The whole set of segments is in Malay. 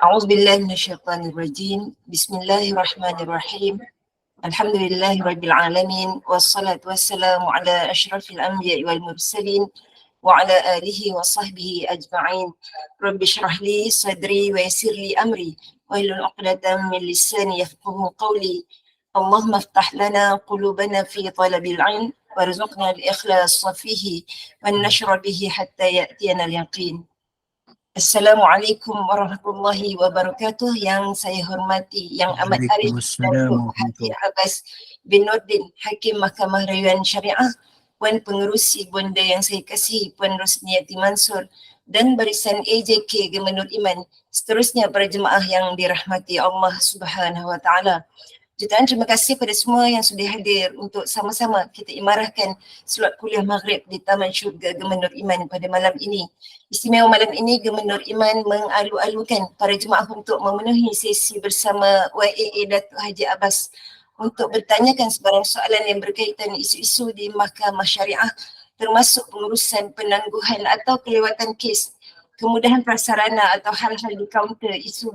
أعوذ بالله من الشيطان الرجيم. بسم الله الرحمن الرحيم. الحمد لله رب العالمين والصلاة والسلام على أشرف الأنبياء والمرسلين وعلى آله وصحبه أجمعين. رب اشرح لي صدري ويسر لي أمري واحلل عقدة من لساني يفقهوا قولي. اللهم افتح لنا قلوبنا في طلب العلم وارزقنا الإخلاص فيه والنشر به حتى يأتينا اليقين. Assalamualaikum warahmatullahi wabarakatuh. Yang saya hormati Yang Amat Arif Datuk Haji Abbas bin Nordin, Hakim Mahkamah Rayuan Syariah, Puan Pengerusi Bonda yang saya kasihi Puan Rosniati Mansur dan barisan AJK Gemenur Iman, seterusnya para jemaah yang dirahmati Allah Subhanahu wa taala. Jutaan terima kasih kepada semua yang sudah hadir untuk sama-sama kita imarahkan solat kuliah maghrib di Taman Syurga Gemenur Iman pada malam ini. Istimewa malam ini, Gemenur Iman mengalu-alukan para jemaah untuk memenuhi sesi bersama YAA Datuk Haji Abbas untuk bertanyakan sebarang soalan yang berkaitan isu-isu di Mahkamah Syariah, termasuk pengurusan penangguhan atau kelewatan kes, kemudahan prasarana atau hal-hal di kaunter, isu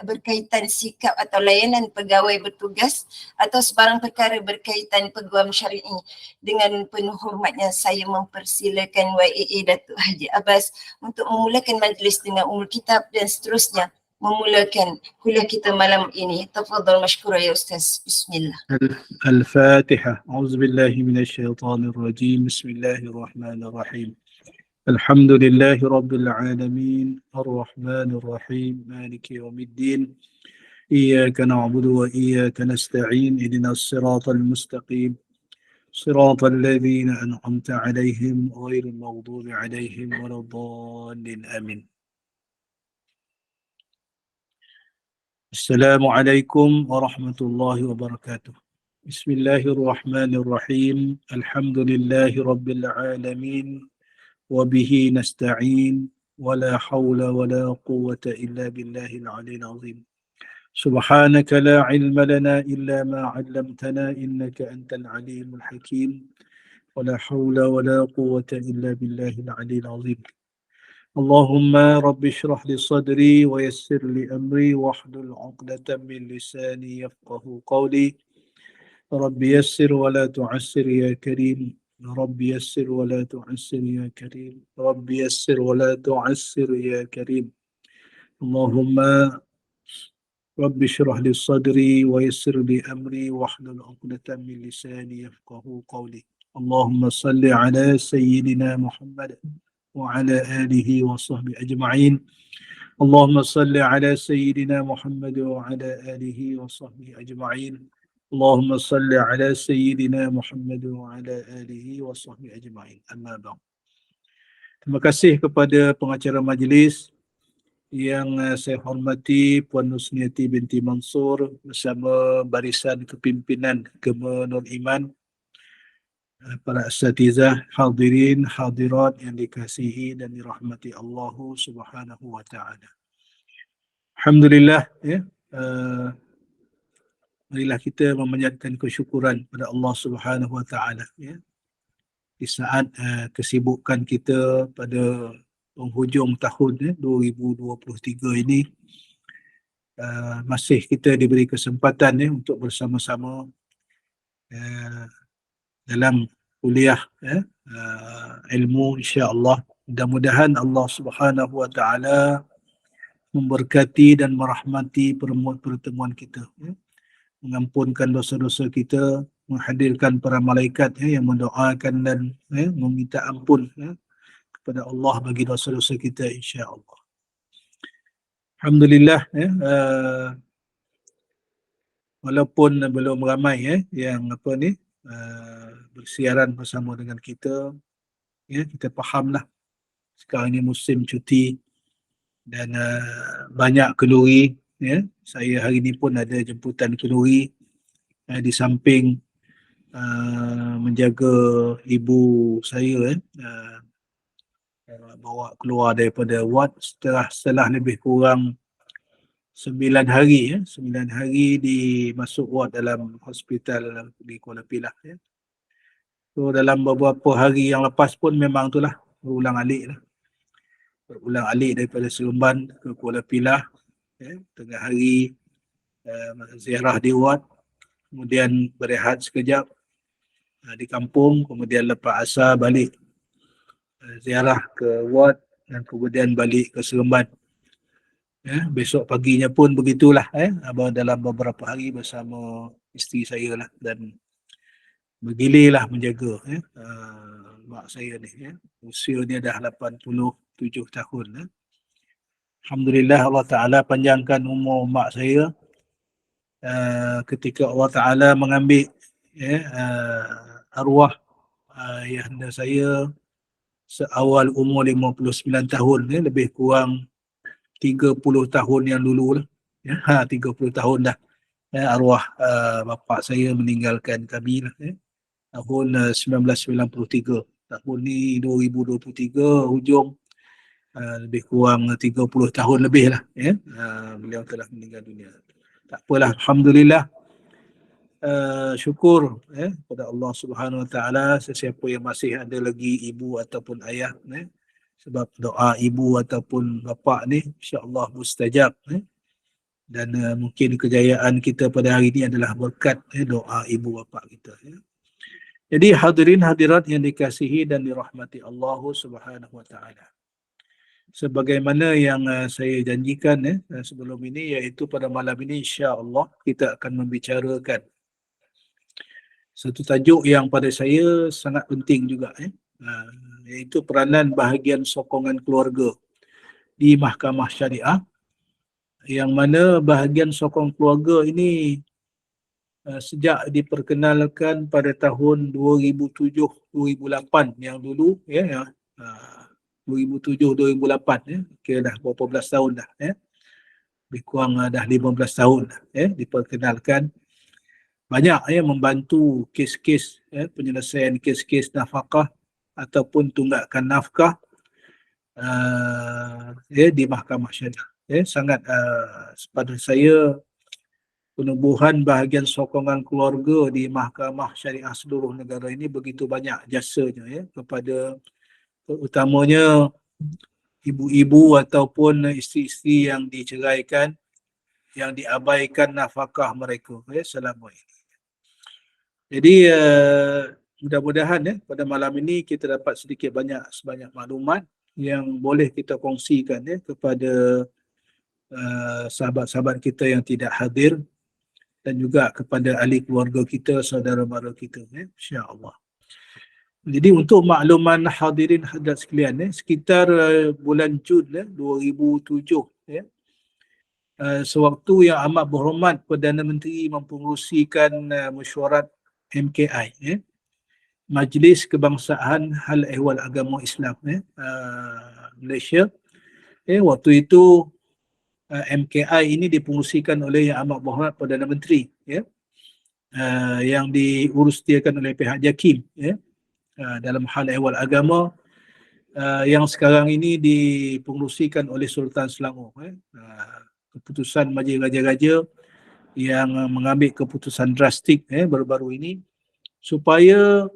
berkaitan sikap atau layanan pegawai bertugas atau sebarang perkara berkaitan peguam syar'i. Dengan penuh hormatnya saya mempersilakan YAA Datuk Haji Abbas untuk memulakan majlis dengan umul kitab dan seterusnya memulakan kuliah kita malam ini. Tafadhal mashkura ya Ustaz. Bismillah. Al-Fatihah. A'udzubillahi minasyaitonirrajim. Bismillahirrahmanirrahim. الحمد لله رب العالمين الرحمن الرحيم مالك يوم الدين إياك نعبد وإياك نستعين اهدنا الصراط المستقيم صراط الذين أنعمت عليهم غير المغضوب عليهم ولا الضالين آمين. السلام عليكم ورحمة الله وبركاته. بسم الله الرحمن الرحيم الحمد لله رب العالمين وبه نستعين ولا حول ولا قوة إلا بالله العلي العظيم. سبحانك لا علم لنا إلا ما علمتنا إنك أنت العليم الحكيم ولا حول ولا قوة إلا بالله العلي العظيم. اللهم رب اشرح لي صدري ويسر لي أمري واحلل عقدة من لساني يفقه قولي. رب يسر ولا تعسر يا كريم. رب يسر ولا تعسر يا كريم. رب يسر ولا تعسر يا كريم. اللهم رب اشرح لي صدري ويسر لي أمري واحلل عقدة من لساني يفقه قولي. اللهم صل على سيدنا محمد وعلى آله وصحبه أجمعين. اللهم صل على سيدنا محمد وعلى آله وصحبه أجمعين. اللهم صل على سيدنا Muhammad wa ala alihi wa sahbihi ajma'in. Amma ba'd. Terima kasih kepada pengacara majlis yang saya hormati Puan Rosniati binti Mansur bersama barisan kepimpinan Gemenur Iman, para asatizah, hadirin, hadirat yang dikasihi dan dirahmati Allah Subhanahu wa taala. Alhamdulillah ya. Marilah kita memanjatkan kesyukuran pada Allah Subhanahu wa taala ya. Di saat kesibukan kita pada penghujung tahun 2023 ini masih kita diberi kesempatan untuk bersama-sama dalam kuliah ilmu, insya-Allah. Mudah-mudahan Allah Subhanahu wa taala memberkati dan merahmati pertemuan kita ya. Mengampunkan dosa-dosa kita, menghadirkan para malaikat yang mendoakan dan meminta ampun kepada Allah bagi dosa-dosa kita, insya-Allah. Alhamdulillah walaupun belum ramai yang bersiaran bersama dengan kita kita fahamlah sekarang ini musim cuti dan banyak kenduri. Saya hari ini pun ada jemputan kenduri di samping menjaga ibu saya bawa keluar daripada ward setelah lebih kurang 9 hari 9 hari dimasuk ward dalam hospital di Kuala Pilah So dalam beberapa hari yang lepas pun memang itulah berulang alik lah. berulang-alik daripada Seremban ke Kuala Pilah, tengah hari ziarah di ward, kemudian berehat sekejap di kampung, kemudian lepas asar balik ziarah ke ward dan kemudian balik ke Seremban. Besok paginya pun begitulah, abang dalam beberapa hari bersama isteri saya lah, dan bergilirlah menjaga mak saya ni. Usia dia dah 87 tahun. Alhamdulillah Allah Ta'ala panjangkan umur mak saya ketika Allah Ta'ala mengambil arwah ayahanda saya seawal umur 59 tahun, lebih kurang 30 tahun yang dulu lah. 30 tahun dah arwah bapa saya meninggalkan kami lah. Tahun 1993. Tahun ni 2023 hujung, lebih kurang 30 tahun lebih lah beliau telah meninggal dunia. Tak apalah, Alhamdulillah. Syukur kepada Allah Subhanahu Wa Taala, sesiapa yang masih ada lagi ibu ataupun ayah, sebab doa ibu ataupun bapa ni insya-Allah mustajab, dan mungkin kejayaan kita pada hari ini adalah berkat doa ibu bapa kita. Jadi hadirin hadirat yang dikasihi dan dirahmati Allah Subhanahu Wa Taala, sebagaimana yang saya janjikan sebelum ini, iaitu pada malam ini insya-Allah kita akan membicarakan satu tajuk yang pada saya sangat penting juga, iaitu peranan bahagian sokongan keluarga di mahkamah syariah, yang mana bahagian sokong keluarga ini sejak diperkenalkan pada tahun 2007-2008 yang dulu, 2007-2008, kira dah berapa belas tahun dah, lebih kurang dah 15 tahun dah diperkenalkan. Banyak membantu kes-kes penyelesaian kes-kes nafkah ataupun tunggakan nafkah di mahkamah syariah. Sangat pada saya, penubuhan bahagian sokongan keluarga di mahkamah syariah seluruh negara ini begitu banyak jasanya kepada terutamanya ibu-ibu ataupun isteri-isteri yang diceraikan, yang diabaikan nafkah mereka selama ini. Jadi mudah-mudahan pada malam ini kita dapat sebanyak maklumat yang boleh kita kongsikan kepada sahabat-sahabat kita yang tidak hadir, dan juga kepada ahli keluarga kita, saudara mara kita, insya-Allah. Jadi untuk makluman hadirin hadirat sekalian, sekitar bulan Jun 2007, sewaktu yang amat berhormat Perdana Menteri mempengerusikan mesyuarat MKI, Majlis Kebangsaan Hal Ehwal Agama Islam Malaysia. Waktu itu MKI ini dipengerusikan oleh Yang Amat Berhormat Perdana Menteri, yang diuruskan oleh pihak JAKIM dalam hal ehwal agama, yang sekarang ini dipengerusikan oleh Sultan Selangor. Keputusan Majlis Raja-Raja yang mengambil keputusan drastik baru-baru ini, supaya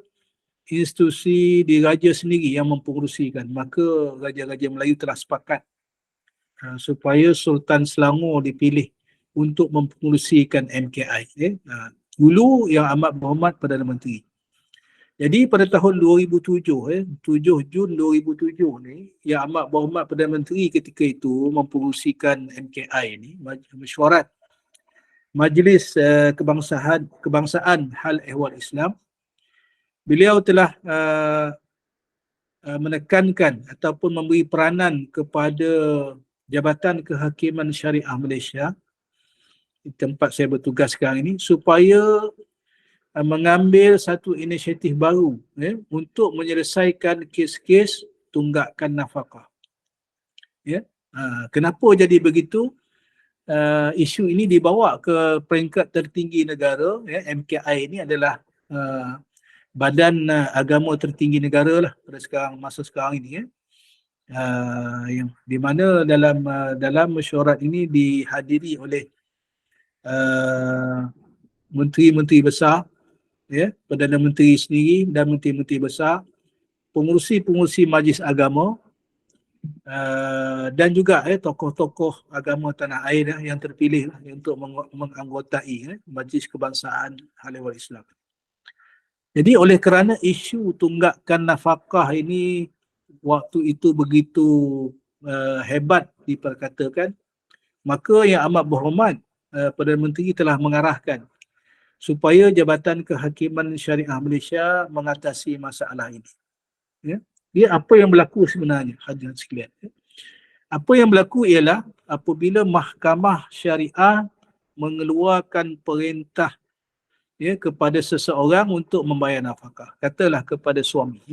institusi di Raja sendiri yang mempengerusikan. Maka Raja-Raja Melayu telah sepakat supaya Sultan Selangor dipilih untuk mempengerusikan MKI. Dulu Yang Amat Berhormat Perdana Menteri. Jadi pada tahun 2007, 7 Jun 2007 ni, Yang Amat Berhormat Perdana Menteri ketika itu mempengerusikan MKI ni, mesyuarat Majlis Kebangsaan Hal Ehwal Islam. Beliau telah menekankan ataupun memberi peranan kepada Jabatan Kehakiman Syariah Malaysia, di tempat saya bertugas sekarang ini, supaya mengambil satu inisiatif baru untuk menyelesaikan kes-kes tunggakan nafkah. Kenapa jadi begitu? Isu ini dibawa ke peringkat tertinggi negara. MKI ini adalah badan agama tertinggi negara lah pada masa sekarang ini. Yang di mana dalam mesyuarat ini dihadiri oleh menteri-menteri besar, Perdana Menteri sendiri dan menteri-menteri besar, pengurusi-pengurusi majlis agama, dan juga tokoh-tokoh agama tanah air yang terpilih untuk menganggotai Majlis Kebangsaan Haliwal Islam. Jadi oleh kerana isu tunggakan nafkah ini waktu itu begitu hebat diperkatakan, maka yang amat berhormat Perdana Menteri telah mengarahkan supaya Jabatan Kehakiman Syariah Malaysia mengatasi masalah ini. Ya. Dia apa yang berlaku sebenarnya, hadirin sekalian. Apa yang berlaku ialah apabila Mahkamah Syariah mengeluarkan perintah kepada seseorang untuk membayar nafkah, katalah kepada suami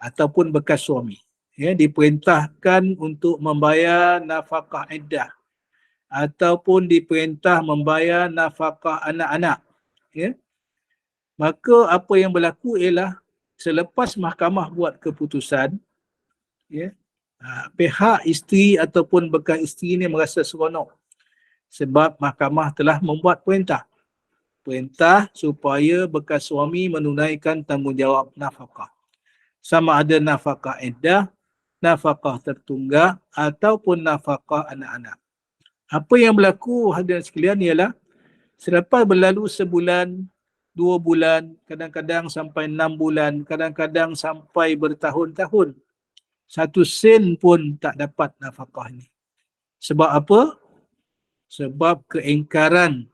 ataupun bekas suami, diperintahkan untuk membayar nafkah iddah ataupun diperintah membayar nafkah anak-anak, maka apa yang berlaku ialah selepas mahkamah buat keputusan, pihak isteri ataupun bekas isteri ni merasa seronok sebab mahkamah telah membuat perintah supaya bekas suami menunaikan tanggungjawab nafkah. Sama ada nafkah iddah, nafkah tertunggak ataupun nafkah anak-anak. Apa yang berlaku hadirin sekalian ialah selepas berlalu sebulan, 2 bulan, kadang-kadang sampai 6 bulan, kadang-kadang sampai bertahun-tahun, 1 sen pun tak dapat nafkah ni. Sebab apa? Sebab keingkaran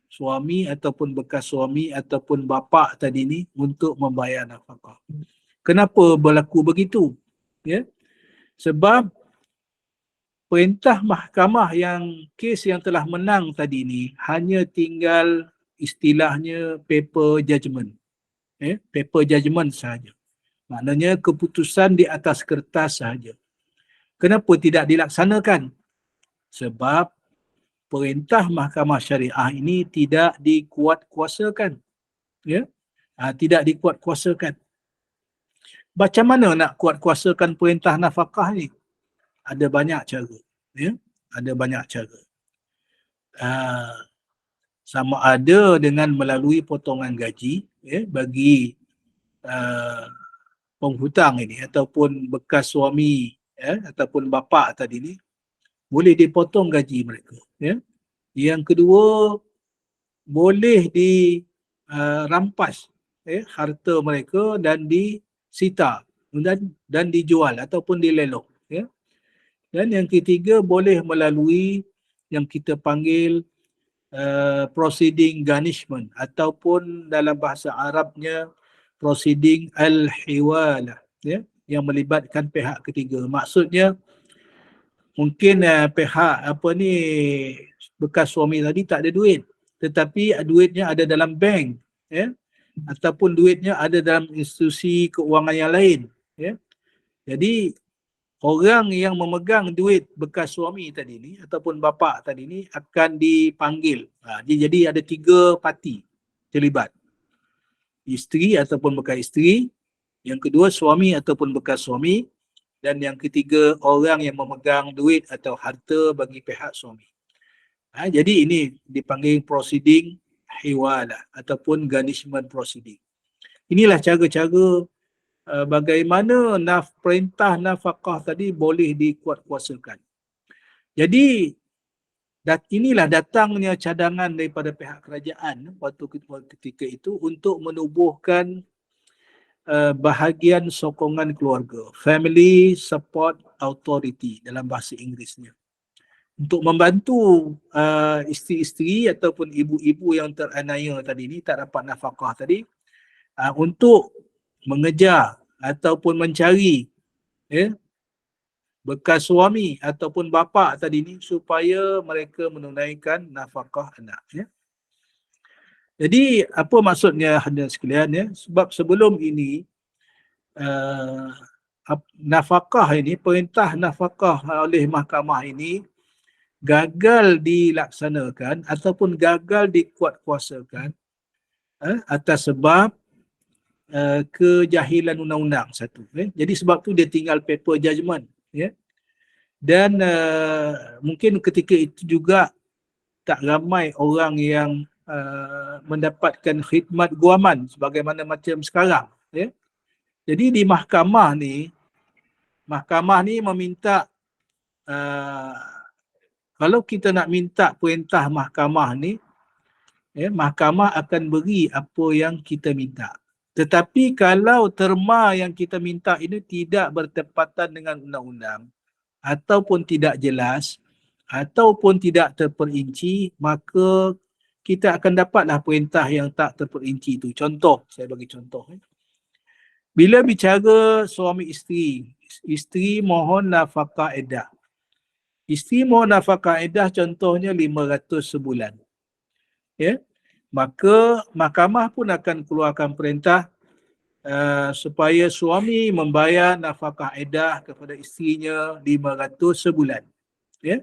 suami ataupun bekas suami ataupun bapa tadi ni untuk membayar nafkah. Kenapa berlaku begitu? Sebab perintah mahkamah yang kes yang telah menang tadi ni hanya tinggal istilahnya paper judgement. Paper judgement sahaja. Maknanya keputusan di atas kertas sahaja. Kenapa tidak dilaksanakan? Sebab perintah Mahkamah Syariah ini tidak dikuatkuasakan. Tidak dikuatkuasakan. Macam mana nak kuatkuasakan perintah nafkah ni? Ada banyak cara. Ada banyak cara. Sama ada dengan melalui potongan gaji bagi penghutang ini ataupun bekas suami ataupun bapa tadi ni, boleh dipotong gaji mereka. Yang kedua, boleh dirampas harta mereka dan disita dan dijual ataupun dilelong. Dan yang ketiga, boleh melalui yang kita panggil proceeding garnishment ataupun dalam bahasa Arabnya proceeding al-hiwalah, yang melibatkan pihak ketiga. Maksudnya mungkin pihak bekas suami tadi tak ada duit, tetapi duitnya ada dalam bank, ataupun duitnya ada dalam institusi keuangan yang lain. Jadi orang yang memegang duit bekas suami tadi ni ataupun bapa tadi ni akan dipanggil. Jadi ada 3 parti terlibat. Isteri ataupun bekas isteri, yang kedua suami ataupun bekas suami, dan yang ketiga orang yang memegang duit atau harta bagi pihak suami. Jadi ini dipanggil proceeding hiwalah ataupun garnishment proceeding. Inilah cara-cara bagaimana perintah nafkah tadi boleh dikuatkuasakan. Jadi inilah datangnya cadangan daripada pihak kerajaan waktu ketika itu untuk menubuhkan bahagian sokongan keluarga, Family Support Authority dalam bahasa Inggerisnya, untuk membantu isteri-isteri ataupun ibu-ibu yang teraniaya tadi ni, tak dapat nafkah tadi, untuk mengejar ataupun mencari bekas suami ataupun bapa tadi ni supaya mereka menunaikan nafkah anak. Jadi apa maksudnya hadirin sekalian? Sebab sebelum ini nafkah ini, perintah nafkah oleh mahkamah ini gagal dilaksanakan ataupun gagal dikuatkuasakan atas sebab kejahilan undang-undang satu. Jadi sebab tu dia tinggal paper judgement. Dan mungkin ketika itu juga tak ramai orang yang mendapatkan khidmat guaman sebagaimana macam sekarang. Jadi di mahkamah ni mahkamah ni meminta kalau kita nak minta perintah mahkamah ni, mahkamah akan beri apa yang kita minta. Tetapi kalau terma yang kita minta ini tidak bertepatan dengan undang-undang ataupun tidak jelas ataupun tidak terperinci, maka kita akan dapatlah perintah yang tak terperinci itu. Contoh, saya bagi contoh. Bila bicara suami isteri mohon nafkah iddah. Isteri mohon nafkah iddah contohnya 500 sebulan. Ya. Maka mahkamah pun akan keluarkan perintah supaya suami membayar nafkah iddah kepada isterinya 500 sebulan. Ya.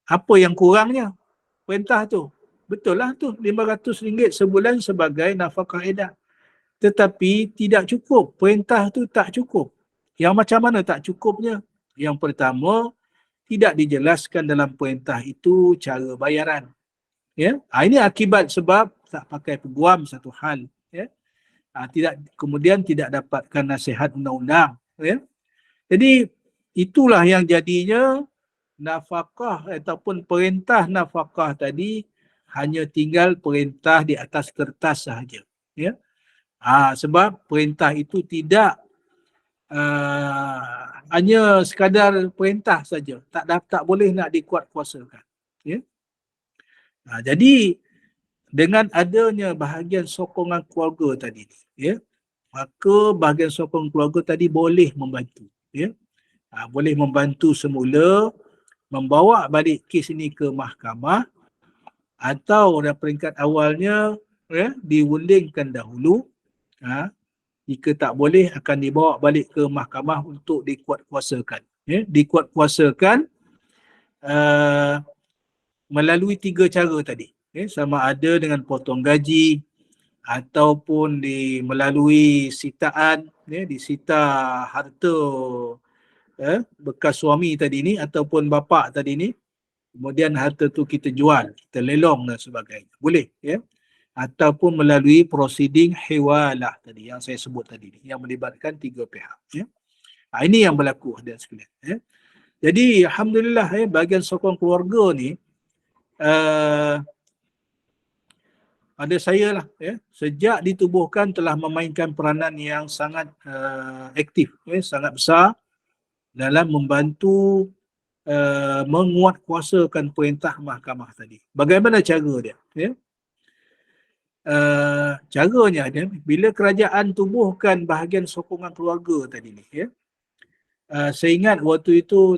Apa yang kurangnya? Perintah tu. Betul lah tu, RM500 sebulan sebagai nafkah iddah. Tetapi tidak cukup. Perintah tu tak cukup. Yang macam mana tak cukupnya? Yang pertama, tidak dijelaskan dalam perintah itu cara bayaran. Ya, ini akibat sebab tak pakai peguam satu hal. Ya, kemudian tidak dapatkan nasihat undang-undang. Ya, jadi itulah yang jadinya nafkah ataupun perintah nafkah tadi hanya tinggal perintah di atas kertas sahaja. Ya, sebab perintah itu tidak hanya sekadar perintah saja, tak boleh nak dikuat-kuasakan. Ya. Jadi dengan adanya bahagian sokongan keluarga tadi, ya, maka bahagian sokongan keluarga tadi boleh membantu. Ya. Boleh membantu semula membawa balik kes ini ke mahkamah atau pada peringkat awalnya diundingkan dahulu. Jika tak boleh akan dibawa balik ke mahkamah untuk dikuatkuasakan. Ya, dikuatkuasakan melalui 3 cara tadi. Ya, sama ada dengan potong gaji ataupun melalui sitaan, ya, disita harta bekas suami tadi ni ataupun bapa tadi ni. Kemudian harta tu kita jual, kita lelong dan sebagainya. Boleh, ya. Ataupun melalui prosiding hiwalah tadi yang saya sebut tadi ni, yang melibatkan 3 pihak. Ya. Ini yang berlaku hadirin sekalian. Ya. Jadi alhamdulillah, bahagian sokong keluarga ni ada saya lah, ya, sejak ditubuhkan telah memainkan peranan yang sangat aktif, sangat besar dalam membantu menguatkuasakan perintah mahkamah tadi. Bagaimana cara dia? Ya? Caranya dia, bila kerajaan tubuhkan bahagian sokongan keluarga tadi ni, ya, saya ingat waktu itu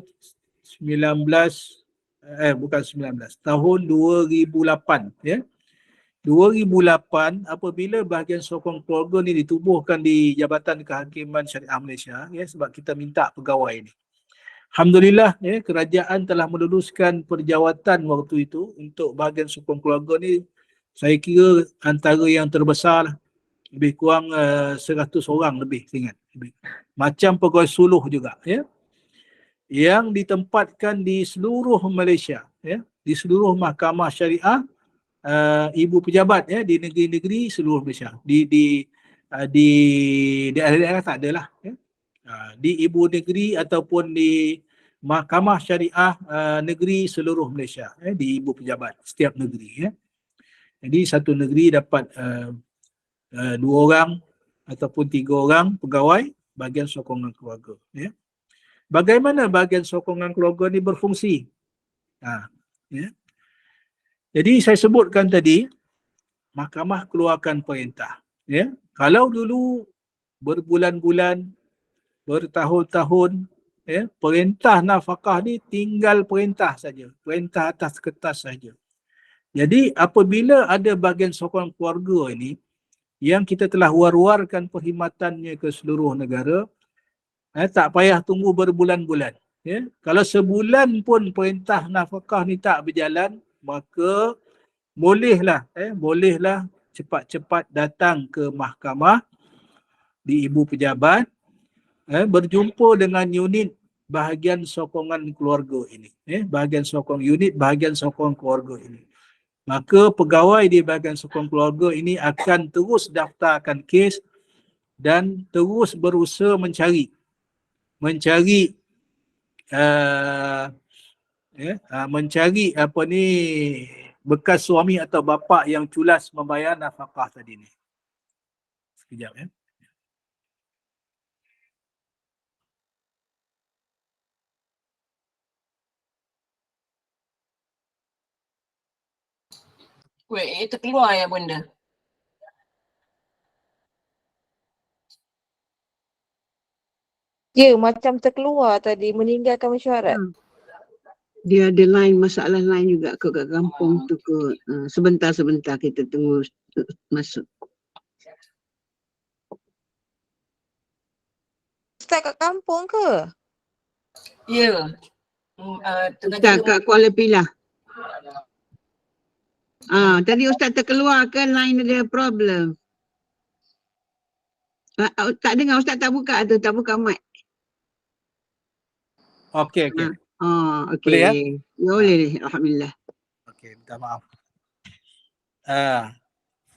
tahun 2008, ya. 2008 apabila bahagian sokong keluarga ni ditubuhkan di Jabatan Kehakiman Syariah Malaysia, ya, sebab kita minta pegawai ni. Alhamdulillah, ya, kerajaan telah meluluskan perjawatan waktu itu untuk bahagian sokong keluarga ni. Saya kira antara yang terbesar lah. Lebih kurang 100 orang lebih, saya ingat. Macam pegawai suluh juga, ya, yang ditempatkan di seluruh Malaysia, ya, di seluruh mahkamah syariah, ibu pejabat, ya, di negeri-negeri seluruh Malaysia. Di daerah-daerah tak adalah, ya. Di ibu negeri ataupun di mahkamah syariah negeri seluruh Malaysia, ya, di ibu pejabat setiap negeri, ya. Jadi satu negeri dapat 2 orang ataupun 3 orang pegawai bahagian sokongan keluarga, ya. Bagaimana bahagian sokongan keluarga ni berfungsi? Ya. Jadi saya sebutkan tadi, mahkamah keluarkan perintah. Ya. Kalau dulu berbulan-bulan, bertahun-tahun, ya, perintah nafkah ni tinggal perintah saja, perintah atas kertas saja. Jadi apabila ada bahagian sokongan keluarga ini yang kita telah war-warkan perkhidmatannya ke seluruh negara, tak payah tunggu berbulan-bulan. Ya. Kalau sebulan pun perintah nafkah ni tak berjalan, maka bolehlah cepat-cepat datang ke mahkamah di ibu pejabat, berjumpa dengan unit bahagian sokongan keluarga ini, bahagian sokongan keluarga ini. Maka pegawai di bahagian sokong keluarga ini akan terus daftarkan kes dan terus berusaha mencari mencari mencari apa ni bekas suami atau bapa yang culas membayar nafkah tadi ni. Sekejap ya. Weh, terkeluar ya benda. Ya, macam terkeluar tadi meninggalkan mesyuarat. Dia ada lain masalah lain juga ke kat kampung tu ke. Sebentar-sebentar kita tunggu masuk. Ustaz kat kampung ke? Ya. Tengah Ustaz jaga kat Kuala Pilah. Tadi Ustaz terkeluar ke line ada problem? Tak dengar, Ustaz tak buka tu, tak buka mic. Okey. Okey. Boleh ya? Boleh ni, alhamdulillah. Okey, minta maaf.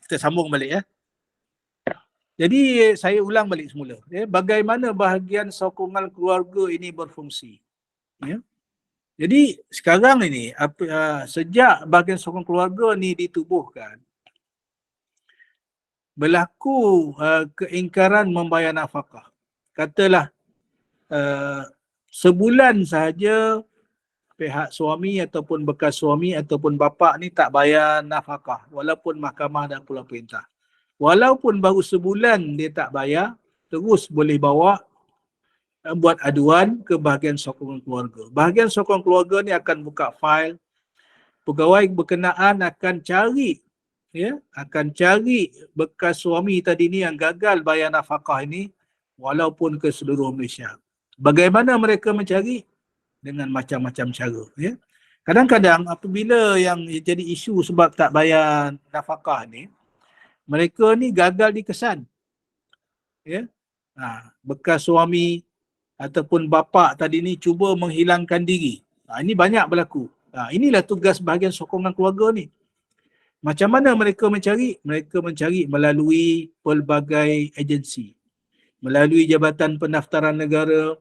Kita sambung balik ya. Jadi saya ulang balik semula. Bagaimana bahagian sokongan keluarga ini berfungsi. Ya. Jadi sekarang ini sejak bahagian sokongan keluarga ni ditubuhkan, berlaku keingkaran membayar nafkah. Katalah sebulan sahaja pihak suami ataupun bekas suami ataupun bapa ni tak bayar nafkah walaupun mahkamah dah keluar perintah. Walaupun baru sebulan dia tak bayar, terus boleh bawa buat aduan ke bahagian sokongan keluarga. Bahagian sokongan keluarga ni akan buka fail, pegawai berkenaan akan cari bekas suami tadi ni yang gagal bayar nafkah ini walaupun ke seluruh Malaysia. Bagaimana mereka mencari? Dengan macam-macam cara. Ya. Kadang-kadang apabila yang jadi isu sebab tak bayar nafkah ni, mereka ni gagal dikesan. Ya. Bekas suami ataupun bapa tadi ni cuba menghilangkan diri. Ini banyak berlaku. Inilah tugas bahagian sokongan keluarga ni. Macam mana mereka mencari? Mereka mencari melalui pelbagai agensi. Melalui Jabatan Pendaftaran Negara,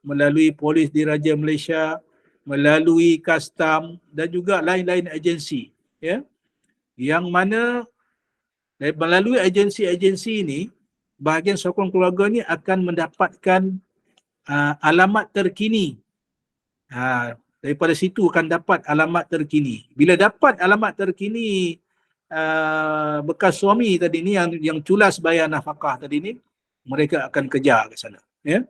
melalui Polis Diraja Malaysia, melalui Kastam dan juga lain-lain agensi. Ya. Yang mana melalui agensi-agensi ini, bahagian sokongan keluarga ni akan mendapatkan alamat terkini. Daripada situ akan dapat alamat terkini. Bila dapat alamat terkini bekas suami tadi ni yang culas bayar nafkah tadi ni, mereka akan kejar ke sana. Ya?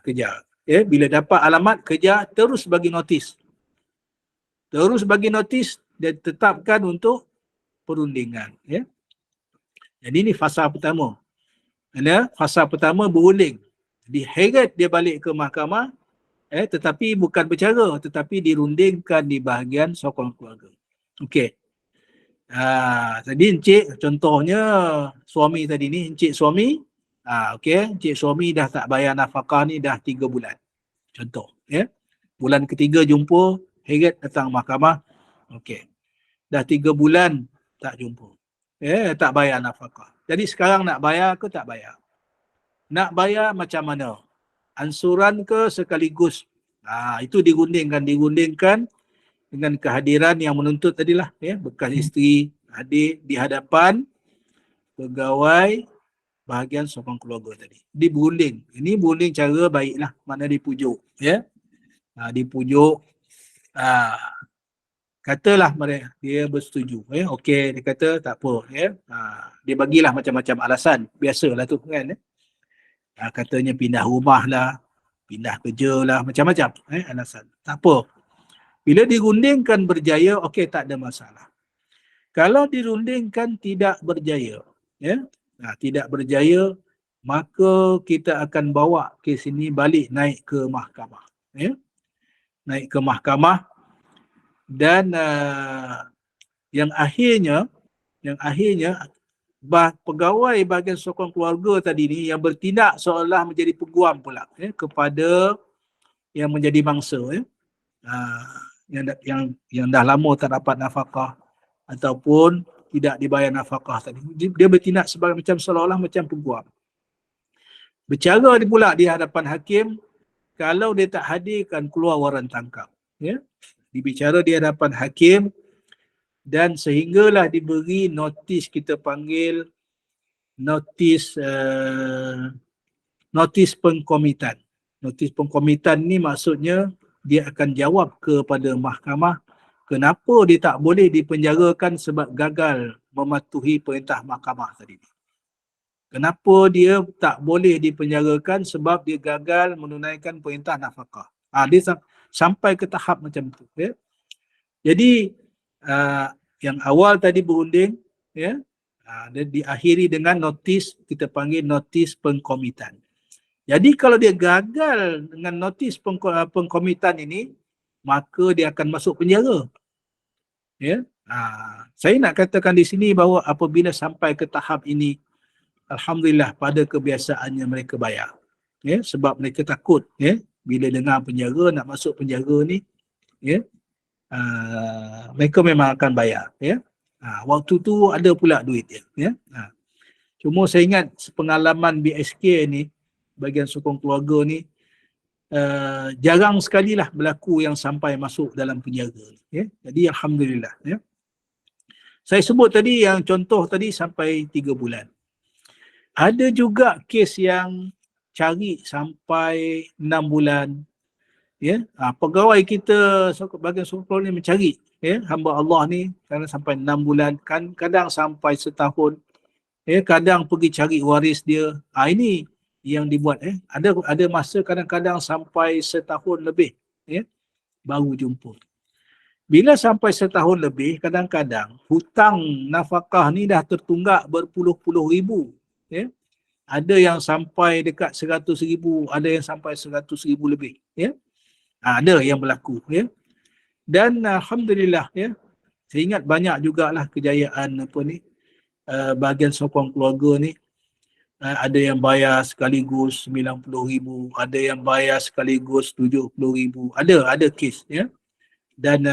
Kejar. Ya? Bila dapat alamat, kejar, terus bagi notis. Terus bagi notis dan tetapkan untuk perundingan. Ya? Jadi ini fasa pertama. Fasa pertama beruling. Diheret dia balik ke mahkamah, tetapi bukan bercara, tetapi dirundingkan di bahagian sokongan keluarga. Okey. Tadi encik, contohnya suami tadi ni, encik suami, okey, encik suami dah tak bayar nafkah ni dah 3 bulan. Contoh, ya. Bulan ketiga jumpa, heret datang mahkamah. Okey. Dah 3 bulan tak jumpa. Tak bayar nafkah. Jadi sekarang nak bayar ke tak bayar? Nak bayar macam mana? Ansuran ke sekaligus? Itu dirundingkan dengan kehadiran yang menuntut tadilah, ya, bekas isteri hadir di hadapan pegawai bahagian sokongan keluarga tadi. Diberunding. Ini berunding cara baiklah, mana dipujuk, ya. Dipujuk, katalah mereka dia bersetuju, ya. Okey, dia kata tak apa, ya. Dia bagilah macam-macam alasan, biasalah tu kan, ya. Katanya pindah rumah lah, pindah kerja lah, macam-macam alasan. Tak apa. Bila dirundingkan berjaya, okey, tak ada masalah. Kalau dirundingkan tidak berjaya, ya, tidak berjaya, maka kita akan bawa kes ini balik naik ke mahkamah, ya. Naik ke mahkamah dan yang akhirnya pegawai bahagian sokongan keluarga tadi ni yang bertindak seolah menjadi peguam pula, ya, kepada yang menjadi mangsa, ya. Yang dah lama tak dapat nafkah ataupun tidak dibayar nafkah tadi. Dia bertindak sebagai macam seolah-olah macam peguam. Bercara pula di hadapan hakim, kalau dia tak hadir kan keluar waran tangkap. Ya. Dibicara di hadapan hakim dan sehinggalah diberi notis, kita panggil notis notis pengkomitan. Notis pengkomitan ni maksudnya dia akan jawab kepada mahkamah kenapa dia tak boleh dipenjarakan sebab gagal mematuhi perintah mahkamah tadi. Kenapa dia tak boleh dipenjarakan sebab dia gagal menunaikan perintah nafkah. Dia sampai ke tahap macam tu. Ya. Jadi yang awal tadi berunding, ya, dia diakhiri dengan notis, kita panggil notis pengkomitan. Jadi kalau dia gagal dengan notis pengkomitan ini, maka dia akan masuk penjara. Ya. Saya nak katakan di sini bahawa apabila sampai ke tahap ini, alhamdulillah pada kebiasaannya mereka bayar. Ya, sebab mereka takut, ya, bila dengar penjara, nak masuk penjara ni, ya, mereka memang akan bayar. Ya. Waktu tu ada pula duit dia. Ya. Cuma saya ingat pengalaman BSK ni, bahagian sokong keluarga ni, jarang sekali lah berlaku yang sampai masuk dalam penjara. Ya. Jadi alhamdulillah. Ya. Saya sebut tadi yang contoh tadi sampai 3 bulan. Ada juga kes yang cari sampai 6 bulan. Ya, pegawai kita bahagian sokong keluarga ni mencari, ya, hamba Allah ni kadang sampai 6 bulan, kadang sampai setahun. Ya, kadang pergi cari waris dia. Ini yang dibuat, ada masa kadang-kadang sampai setahun lebih, ya, baru jumpa. Bila sampai setahun lebih, kadang-kadang hutang nafkah ni dah tertunggak berpuluh-puluh ribu. Ya. Ada yang sampai dekat 100,000, ada yang sampai 100,000 lebih. Ya. Ada yang berlaku. Ya. Dan alhamdulillah, ya, saya ingat banyak jugalah kejayaan bahagian sokong keluarga ni. Ada yang bayar sekaligus 90,000, ada yang bayar sekaligus 70,000, ada kes. Ya. Dan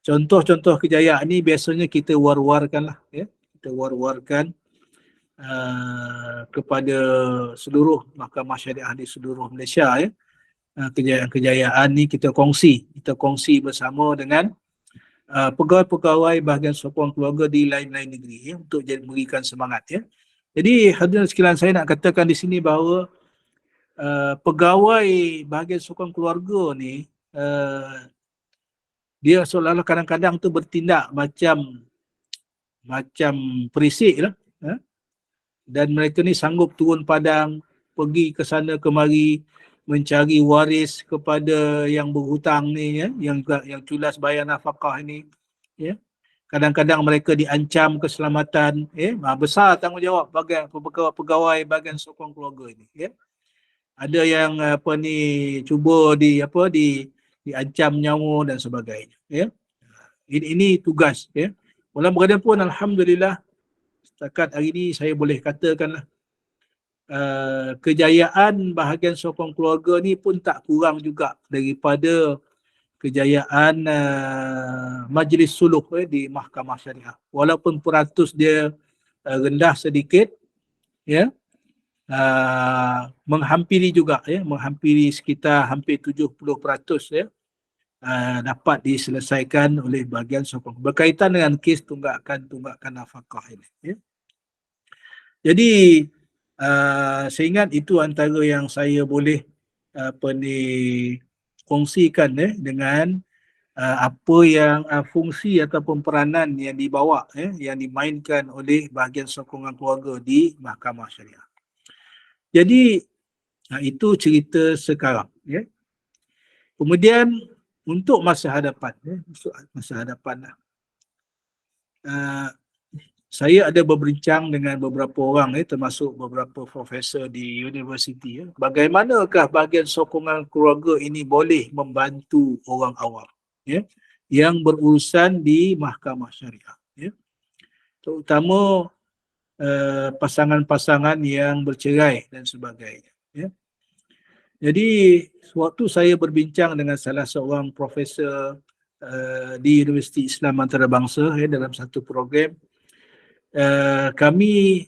contoh-contoh kejayaan ni biasanya kita war-warkan lah. Ya. Kita war-warkan kepada seluruh mahkamah syariah di seluruh Malaysia. Ya. Kejayaan-kejayaan ni kita kongsi bersama dengan pegawai-pegawai bahagian sokong keluarga di lain-lain negeri, ya, untuk memberikan semangat. Ya. Jadi hadirin sekalian, saya nak katakan di sini bahawa pegawai bahagian sokong keluarga ni dia seolah-olah kadang-kadang tu bertindak macam perisik lah. Ya. Dan mereka ni sanggup turun padang, pergi ke sana kemari, mencari waris kepada yang berhutang ni, ya, yang culas bayar nafkah ini. Ya. Kadang-kadang mereka diancam keselamatan, ya. Besar tanggungjawab pegawai bahagian sokong keluarga ini. Ya. Ada yang cuba diancam nyawa dan sebagainya. Ya. Ini tugas. Ya. Walau bagaimanapun alhamdulillah, setakat hari ini saya boleh katakanlah kejayaan bahagian sokong keluarga ni pun tak kurang juga daripada kejayaan majlis suluh di mahkamah syariah. Walaupun peratus dia rendah sedikit, ya, menghampiri juga, ya, menghampiri sekitar hampir 70%, ya, dapat diselesaikan oleh bahagian sokong berkaitan dengan kes tunggakan nafkah ini. Ya. Jadi saya ingat itu antara yang saya boleh kongsikan, dengan apa yang fungsi ataupun peranan yang dibawa, yang dimainkan oleh bahagian sokongan keluarga di mahkamah syariah. Jadi itu cerita sekarang. Ya. Kemudian untuk masa hadapan, saya ada berbincang dengan beberapa orang, termasuk beberapa profesor di universiti. Ya. Bagaimanakah bahagian sokongan keluarga ini boleh membantu orang awam, ya, yang berurusan di mahkamah syariah. Ya. Terutama pasangan-pasangan yang bercerai dan sebagainya. Ya. Jadi sewaktu saya berbincang dengan salah seorang profesor di Universiti Islam Antarabangsa, dalam satu program, kami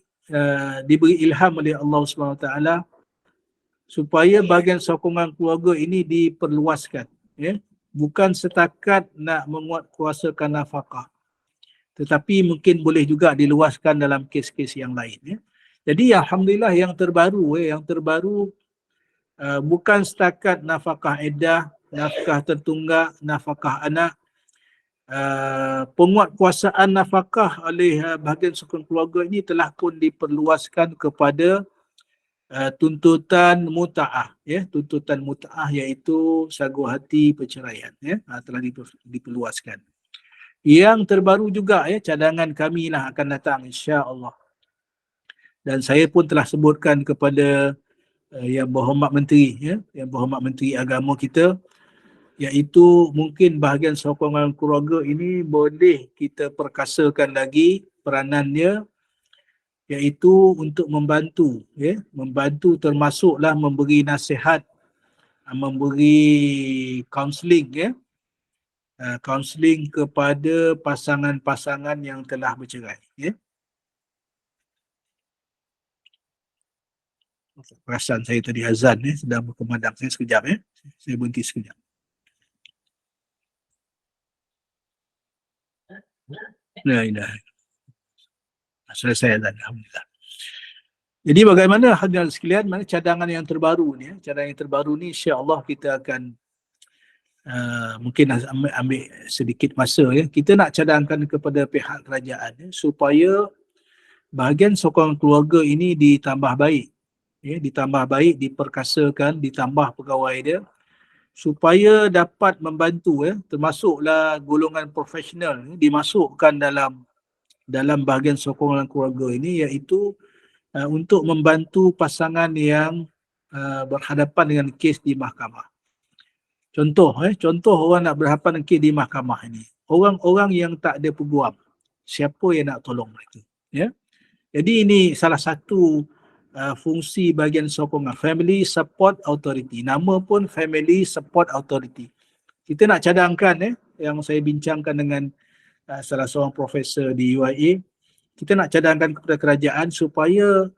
diberi ilham oleh Allah SWT supaya bahagian sokongan keluarga ini diperluaskan, ya. Bukan setakat nak menguatkuasakan nafkah, tetapi mungkin boleh juga diluaskan dalam kes-kes yang lain, ya. Jadi alhamdulillah yang terbaru bukan setakat nafkah iddah, nafkah tertunggak, nafkah anak, penguatkuasaan nafkah oleh bahagian sokongan keluarga ini telah pun diperluaskan kepada tuntutan muta'ah, ya, tuntutan muta'ah iaitu sagu hati perceraian, ya, telah diperluaskan. Yang terbaru juga, ya, cadangan kami lah akan datang insya-Allah. Dan saya pun telah sebutkan kepada Yang Berhormat Menteri, ya, Yang Berhormat Menteri Agama kita, iaitu mungkin bahagian sokongan keluarga ini boleh kita perkasakan lagi peranannya, iaitu untuk membantu, ya, membantu termasuklah memberi nasihat, memberi kaunseling, ya, kaunseling kepada pasangan-pasangan yang telah bercerai, ya. Perasan saya tadi azan, ya, sedang berkumandang. Saya sekejap, ya. Saya berhenti sekejap. La ilaha illallah. Selesai azan, alhamdulillah. Jadi bagaimana hadirin sekalian, mana cadangan yang terbaru ni, ya. Cadangan yang terbaru ni insya-Allah kita akan mungkin ambil sedikit masa, ya. Kita nak cadangkan kepada pihak kerajaan, ya, supaya bahagian sokongan keluarga ini ditambah baik, ya, ditambah baik, diperkasakan, ditambah pegawai dia supaya dapat membantu, ya, termasuklah golongan profesional, ya, dimasukkan dalam bahagian sokongan keluarga ini, iaitu untuk membantu pasangan yang berhadapan dengan kes di mahkamah. Contoh orang nak berhadapan dengan kes di mahkamah ini, orang-orang yang tak ada peguam, siapa yang nak tolong mereka, ya. Jadi ini salah satu fungsi bahagian sokongan, Family Support Authority. Nama pun Family Support Authority. Kita nak cadangkan, yang saya bincangkan dengan salah seorang profesor di UIA, kita nak cadangkan kepada kerajaan supaya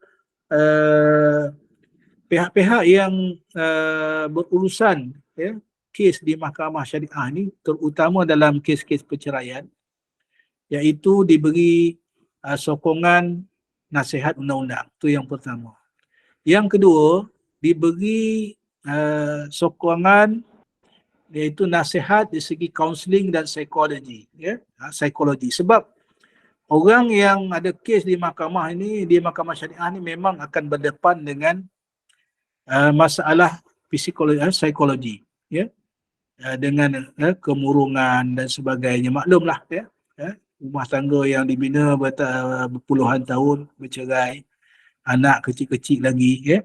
pihak-pihak yang berurusan, ya, kes di mahkamah syariah ni, terutama dalam kes-kes perceraian, iaitu diberi sokongan nasihat undang-undang. Itu yang pertama. Yang kedua, diberi sokongan iaitu nasihat di segi kaunseling dan psikologi, ya, psikologi. Sebab orang yang ada kes di mahkamah ini, di mahkamah syariah ini memang akan berdepan dengan masalah psikologi, ya, dengan kemurungan dan sebagainya. Maklumlah, ya, rumah tangga yang dibina berpuluhan tahun, bercerai, anak kecil-kecil lagi, ya.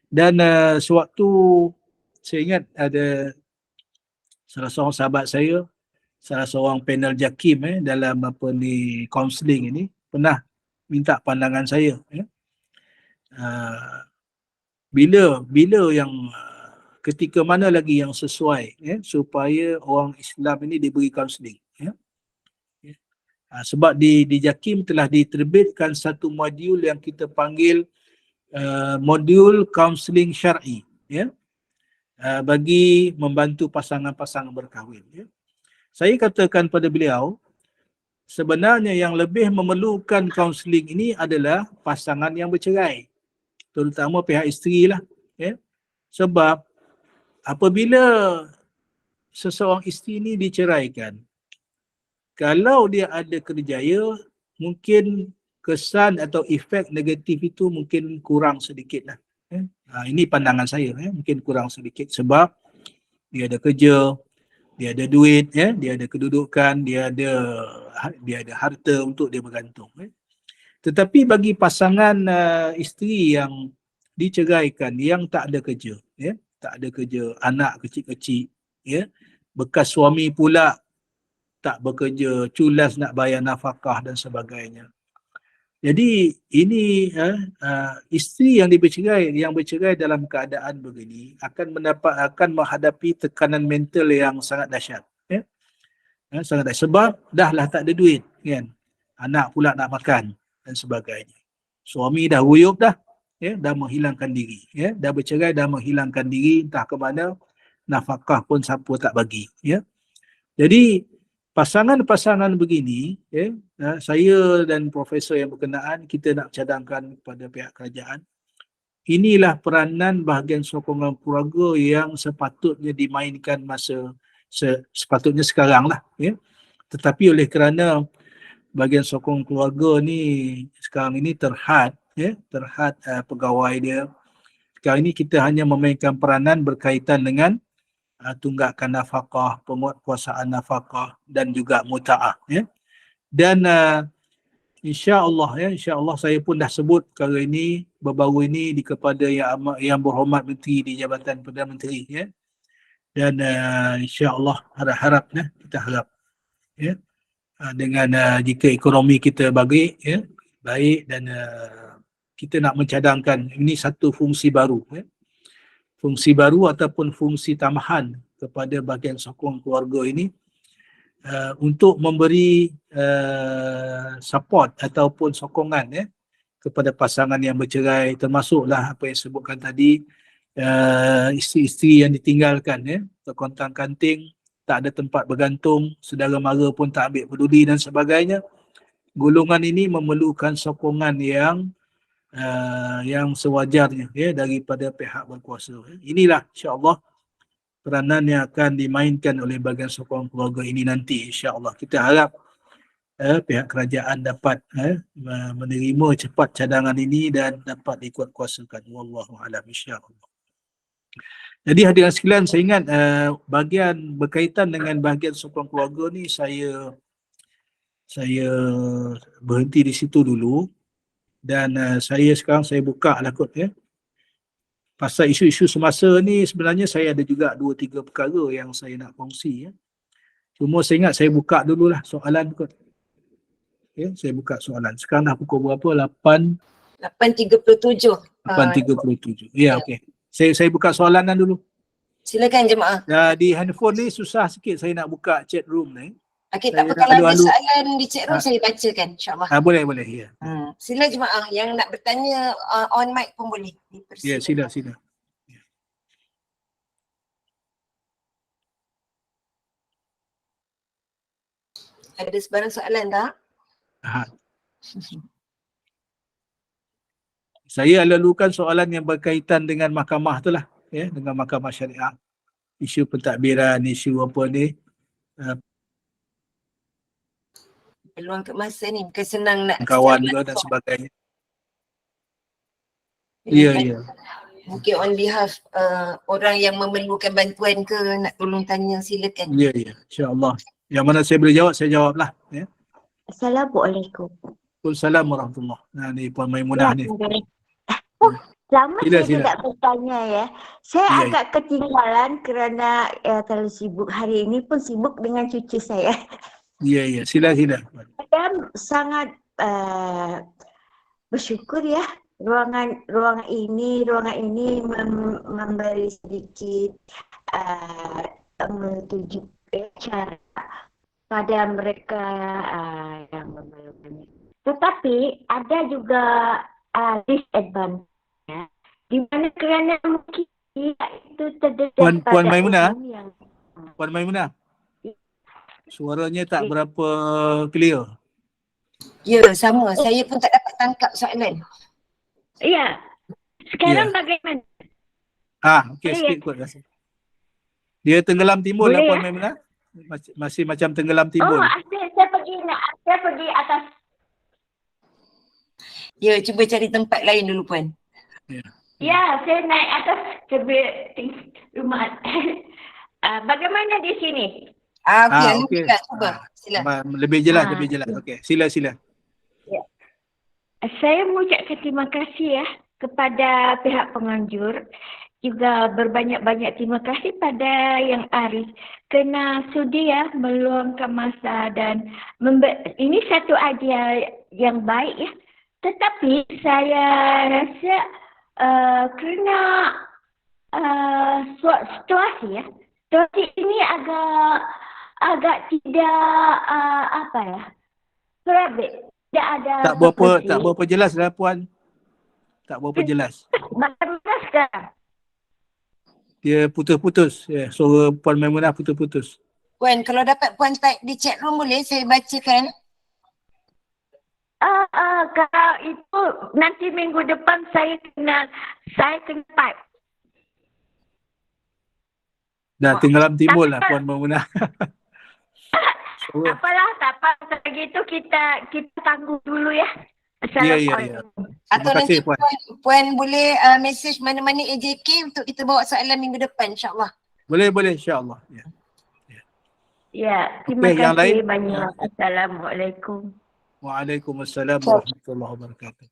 Dan sewaktu saya ingat ada salah seorang sahabat saya, salah seorang panel JAKIM, dalam kaunseling ini, pernah minta pandangan saya, ya. Bila yang ketika mana lagi yang sesuai, ya, supaya orang Islam ini diberi kaunseling, ya. Sebab di JAKIM telah diterbitkan satu modul yang kita panggil modul kaunseling syar'i, ya, bagi membantu pasangan-pasangan berkahwin, ya. Saya katakan pada beliau, sebenarnya yang lebih memerlukan kaunseling ini adalah pasangan yang bercerai, terutama pihak isteri lah, ya. Sebab apabila seseorang isteri ini diceraikan, kalau dia ada kerjaya, mungkin kesan atau efek negatif itu mungkin kurang sedikit lah, ya. Ini pandangan saya, ya, mungkin kurang sedikit sebab dia ada kerja, dia ada duit, ya, dia ada kedudukan, dia ada harta untuk dia bergantung, ya. Tetapi bagi pasangan isteri yang diceraikan, yang tak ada kerja, ya, tak ada kerja, anak kecil-kecil, ya, bekas suami pula tak bekerja, culas nak bayar nafkah dan sebagainya. Jadi ini isteri yang bercerai dalam keadaan begini akan menghadapi tekanan mental yang sangat dahsyat, ya. Sangat dahsyat sebab dahlah tak ada duit, kan. Anak pula nak makan dan sebagainya. Suami dah ruyup dah, dah menghilangkan diri, dah bercerai, dah menghilangkan diri, entah ke mana, nafkah pun siapa tak bagi, Jadi pasangan-pasangan begini, saya dan profesor yang berkenaan, kita nak cadangkan kepada pihak kerajaan, inilah peranan bahagian sokongan keluarga yang sepatutnya dimainkan masa sepatutnya sekarang lah, Tetapi oleh kerana bahagian sokong keluarga ni sekarang ini terhad pegawai dia. Sekarang ini kita hanya memainkan peranan berkaitan dengan tunggakan nafkah, penguatkuasaan nafkah dan juga muta'ah, Dan insya-Allah saya pun dah sebut perkara ini baru-baru ini kepada yang berhormat menteri di Jabatan Perdana Menteri, Dan insya-Allah harap kita harap, dengan jika ekonomi kita baik, dan kita nak mencadangkan ini satu fungsi baru, fungsi baru ataupun fungsi tambahan kepada bahagian sokong keluarga ini untuk memberi support ataupun sokongan kepada pasangan yang bercerai, termasuklah apa yang sebutkan tadi, isteri-isteri yang ditinggalkan, terkontang-kanting, tak ada tempat bergantung, saudara mara pun tak ambil peduli dan sebagainya. Golongan ini memerlukan sokongan yang sewajarnya, daripada pihak berkuasa. Inilah insya-Allah peranan yang akan dimainkan oleh bahagian sokongan keluarga ini nanti, insya-Allah. Kita harap pihak kerajaan dapat menerima cepat cadangan ini dan dapat dikuatkuasakan. Wallahu a'lam, insya-Allah. Jadi hadirin sekalian, saya ingat bahagian berkaitan dengan bahagian sokong keluarga ni saya berhenti di situ dulu, dan saya buka lah kot, pasal isu-isu semasa ni sebenarnya saya ada juga 2-3 perkara yang saya nak kongsi, Cuma saya ingat saya buka dululah soalan kot. Saya buka soalan. Sekarang dah pukul berapa? 8.37. 8.37. Ya, okey. Saya buka soalan dulu. Silakan jemaah. Di handphone ni susah sikit saya nak buka chat room ni. Okey, tak apa, kalau ada soalan di chat room saya bacakan, insya-Allah. Boleh, ya. Sila jemaah yang nak bertanya on mic pun boleh. Ya, sila. Ada sebarang soalan tak? Saya lalukan soalan yang berkaitan dengan mahkamah tu lah, dengan mahkamah syariah. Isu pentadbiran, isu apa ni. Peluang ke masa ni bukan senang nak kawan juga dan sebagainya. Ya. Mungkin on behalf orang yang memerlukan bantuan ke nak tolong tanya, silakan. Ya. InsyaAllah. Yang mana saya boleh jawab, saya jawablah. Assalamualaikum. Waalaikumsalam warahmatullahi. Ni Puan Maimunah ni. Lama Sila. saya tidak bertanya ya. Saya agak ketinggalan kerana kalau sibuk hari ini pun sibuk dengan cucu saya. Ya. Sila. Saya sangat bersyukur ya. Ruangan ini memberi sedikit menunjuk cara pada mereka yang memerlukannya. Tetapi ada juga disadvantage, di mana kerana mungkin itu terdedah Puan Maimunah. Puan Maimunah. Suaranya tak berapa clear. Ya, sama. Saya pun tak dapat tangkap soalan. Ya. Sekarang bagaimana? Okey, sikit kot rasa. Dia tenggelam timbul lah Puan Maimunah. Masih macam tenggelam timbul. Saya pergi atas. Ya, cuba cari tempat lain dulu Puan. Ya, saya naik atas ke rumah. Bagaimana di sini? Okey. Cuba. Sila. Lebih jelas. Okey, sila. Ya. Saya mengucapkan terima kasih ya kepada pihak penganjur. Juga berbanyak-banyak terima kasih pada yang Arif kerana sudi meluangkan masa dan ini satu idea yang baik ya. Tetapi saya rasa kerana situasi ini agak tidak private. Tidak ada tak berapa jelas lah Puan. Tak berapa jelas. Macam mana sekarang? Dia putus-putus. Ya, suara Puan Maimunah putus-putus. Puan, kalau dapat Puan type di chat room boleh saya bacakan? Kalau itu nanti minggu depan saya kena type. Dah tenggelam timbul lah Puan Maimunah. Suara. Apalah, tak apa. Begitu kita tangguh dulu ya. Ya. Assalamualaikum. Atau Terima kasih nanti Puan. Puan boleh message mana-mana AJK untuk kita bawa soalan minggu depan insyaAllah. Boleh insya-Allah. Ya. Ya, terima Okey, yang kasih lain? banyak. Assalamualaikum. Waalaikumsalam warahmatullahi wabarakatuh.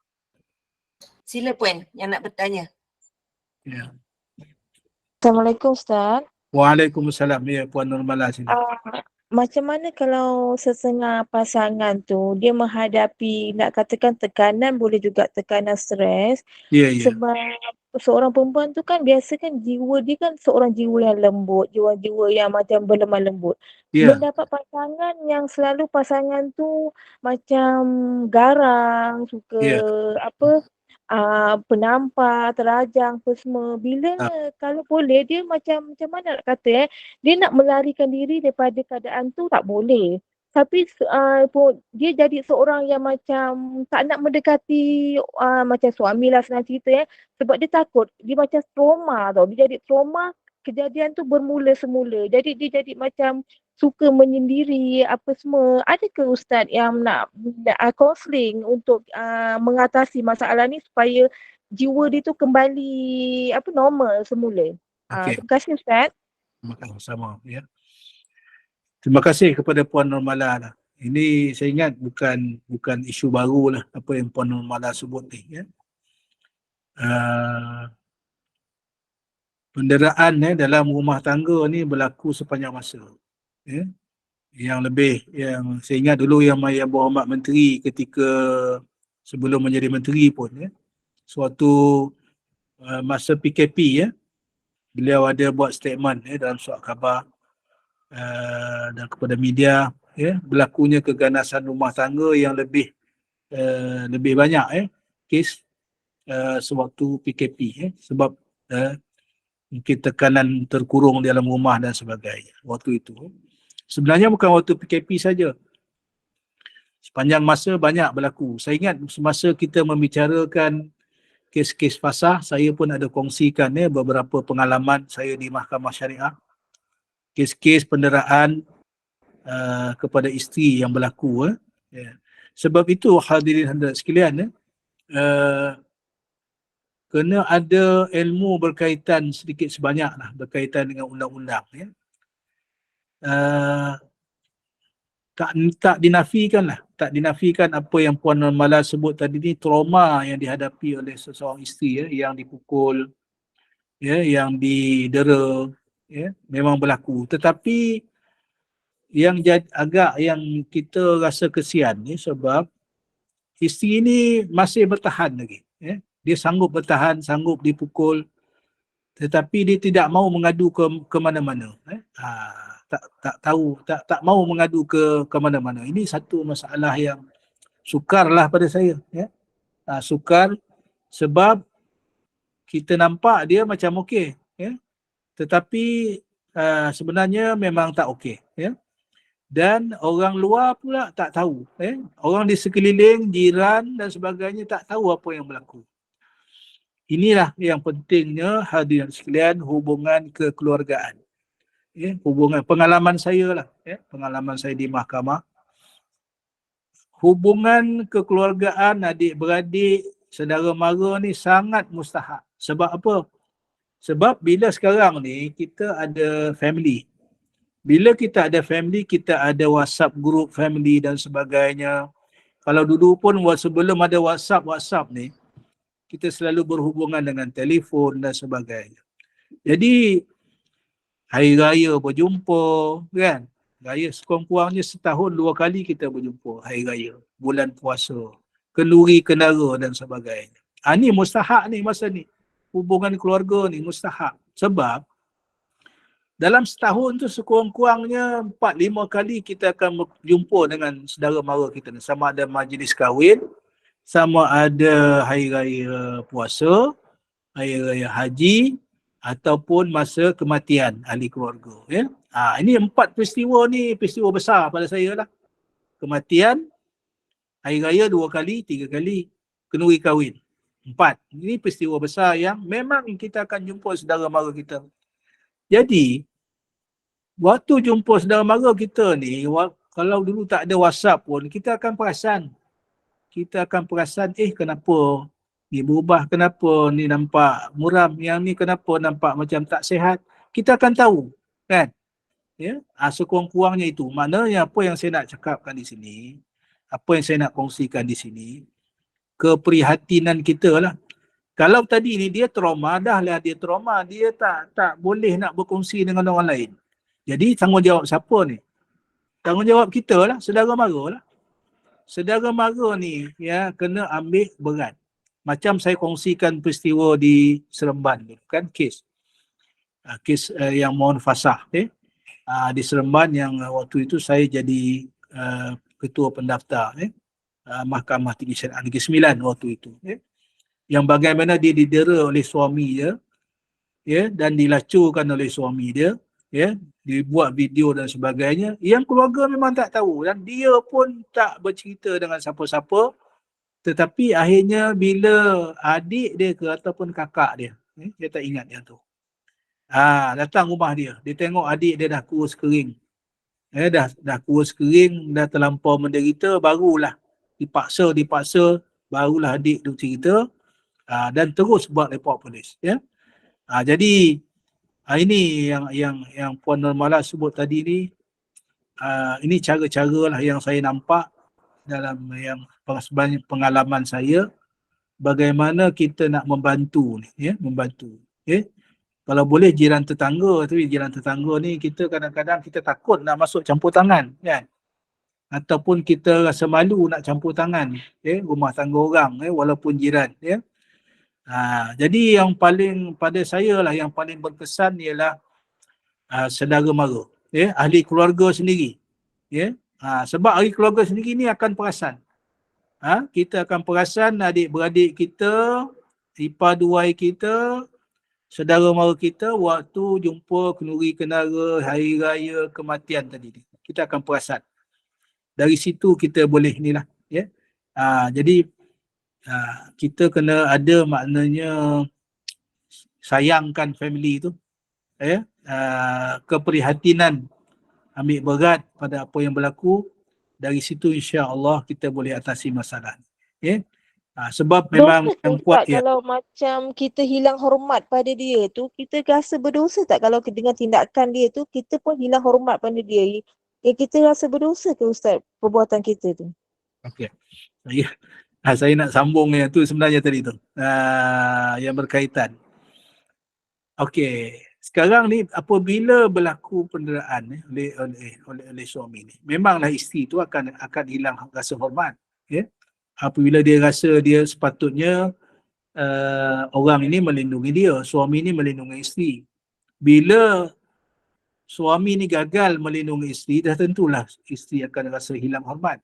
Sila Puan yang nak bertanya. Ya. Assalamualaikum Ustaz. Waalaikumsalam. Ya, Puan Nurmalah sini. Macam mana kalau setengah pasangan tu dia menghadapi nak katakan tekanan, boleh juga tekanan stres. Ya. Sebab seorang perempuan tu kan biasa kan jiwa dia kan seorang jiwa yang lembut, jiwa-jiwa yang macam berlemah lembut. Ya. Mendapat pasangan yang selalu pasangan tu macam garang, suka Ya. penampar, terajang apa semua. Bila kalau boleh dia macam mana nak kata dia nak melarikan diri daripada keadaan tu tak boleh. Tapi dia jadi seorang yang macam tak nak mendekati macam suami lah senang cerita sebab dia takut. Dia macam trauma tau. Dia jadi trauma, kejadian tu bermula semula. Jadi dia jadi macam suka menyendiri apa semua. Adakah Ustaz yang nak counselling untuk mengatasi masalah ni supaya jiwa dia tu kembali normal semula? Okey. Terima kasih Ustaz. Terima kasih sama ya. Terima kasih kepada Puan Nurmalah lah. Ini saya ingat bukan isu baru lah apa yang Puan Nurmalah sebut ni ya. Penderaan dalam rumah tangga ni berlaku sepanjang masa. Ya. Yang saya ingat dulu yang berhormat menteri ketika sebelum menjadi menteri pun ya. Suatu masa PKP ya. Beliau ada buat statement dalam surat khabar dan kepada media berlakunya keganasan rumah tangga yang lebih banyak kes sewaktu PKP sebab mungkin tekanan terkurung di dalam rumah dan sebagainya waktu itu. Sebenarnya bukan waktu PKP saja. Sepanjang masa banyak berlaku. Saya ingat semasa kita membicarakan kes-kes fasah, saya pun ada kongsikan beberapa pengalaman saya di Mahkamah Syariah. Kes-kes penderaan kepada isteri yang berlaku. Sebab itu hadirin hadirat sekalian, kena ada ilmu berkaitan sedikit sebanyak lah, berkaitan dengan undang-undang. Tak dinafikan apa yang Puan Nurmalah sebut tadi ni, trauma yang dihadapi oleh seseorang isteri yang dipukul, yang didera, memang berlaku. Tetapi yang yang kita rasa kesian ni sebab isteri ni masih bertahan lagi. Dia sanggup bertahan, sanggup dipukul, tetapi dia tidak mau mengadu ke mana-mana. Tak mau mengadu ke mana-mana. Ini satu masalah yang sukarlah pada saya. Sukar sebab kita nampak dia macam okey. Tetapi sebenarnya memang tak okey. Dan orang luar pula tak tahu. Orang di sekeliling, jiran dan sebagainya tak tahu apa yang berlaku. Inilah yang pentingnya hadirin sekalian, hubungan kekeluargaan. Hubungan pengalaman saya lah, pengalaman saya di mahkamah. Hubungan kekeluargaan adik-beradik, saudara mara ni sangat mustahak. Sebab apa? Sebab bila sekarang ni kita ada family. Bila kita ada family, kita ada WhatsApp group family dan sebagainya. Kalau dulu pun sebelum ada WhatsApp ni, kita selalu berhubungan dengan telefon dan sebagainya. Jadi hari raya berjumpa kan. Raya sekurang-kurangnya setahun 2 kali kita berjumpa hari raya, bulan puasa, kenduri kendara dan sebagainya. Ni mustahak ni masa ni. Hubungan keluarga ni mustahak. Sebab dalam setahun tu sekurang-kurangnya 4-5 kali kita akan berjumpa dengan saudara mara kita ni. Sama ada majlis kahwin, sama ada hari raya puasa, hari raya haji ataupun masa kematian ahli keluarga, ya. Ini 4 peristiwa ni peristiwa besar pada saya lah. Kematian, hari raya 2 kali, 3 kali, kenduri kahwin 4. Ini peristiwa besar yang memang kita akan jumpa saudara mara kita. Jadi waktu jumpa saudara mara kita ni, kalau dulu tak ada WhatsApp pun, kita akan perasan. Kenapa ni berubah, kenapa ni nampak muram, yang ni kenapa nampak macam tak sihat. Kita akan tahu, kan? Ya, sekurang-kurangnya itu. Maknanya apa yang saya nak cakapkan di sini, apa yang saya nak kongsikan di sini, keprihatinan kita lah. Kalau tadi ni dia trauma, dia trauma, dia tak boleh nak berkongsi dengan orang lain. Jadi tanggungjawab siapa ni? Tanggungjawab kita lah, saudara mara lah. Saudara mara ni ya kena ambil berat. Macam saya kongsikan peristiwa di Seremban kan, kes yang mohon fasah di Seremban yang waktu itu saya jadi ketua pendaftar Mahkamah Tinggi Syariah Negeri Sembilan waktu itu, yang bagaimana dia didera oleh suami dia, dan dilacurkan oleh suami dia, dibuat video dan sebagainya, yang keluarga memang tak tahu dan dia pun tak bercerita dengan siapa-siapa. Tetapi akhirnya bila adik dia ke ataupun kakak dia, dia tak ingat yang tu, datang rumah dia tengok adik dia dah kurus kering, dah kurus kering, dah terlampau menderita, barulah dipaksa barulah adik tu cerita, dan terus buat report polis, jadi ini yang Puan Nurmala sebut tadi ni, ini cara-cara lah yang saya nampak dalam yang pengalaman saya, bagaimana kita nak membantu ni, membantu. Kalau boleh jiran tetangga, tapi jiran tetangga ni kita kadang-kadang kita takut nak masuk campur tangan, kan? Ataupun kita rasa malu nak campur tangan, rumah tangga orang, walaupun jiran, jadi yang paling pada saya lah, yang paling berkesan ialah saudara mara, ahli keluarga sendiri, sebab ahli keluarga sendiri ni akan perasan, kita akan perasan adik-beradik kita, ipar-duai kita, saudara mara kita waktu jumpa kenduri kenara, hari raya, kematian tadi ni. Kita akan perasan. Dari situ kita boleh ni lah, jadi kita kena ada maknanya sayangkan family tu, keprihatinan, ambil berat pada apa yang berlaku. Dari situ insya-Allah kita boleh atasi masalah. Sebab memang yang kuat kalau macam kita hilang hormat pada dia tu, kita rasa berdosa tak kalau dengan tindakan dia tu kita pun hilang hormat pada dia? Kita rasa berdosa ke Ustaz perbuatan kita tu? Okey. Saya nak sambung yang tu sebenarnya tadi tu. Yang berkaitan. Okey. Sekarang ni apabila berlaku penderaan oleh suami ni, memanglah isteri tu akan hilang rasa hormat, apabila dia rasa dia sepatutnya orang ini melindungi dia, suami ini melindungi isteri. Bila suami ni gagal melindungi isteri, dah tentulah isteri akan rasa hilang hormat,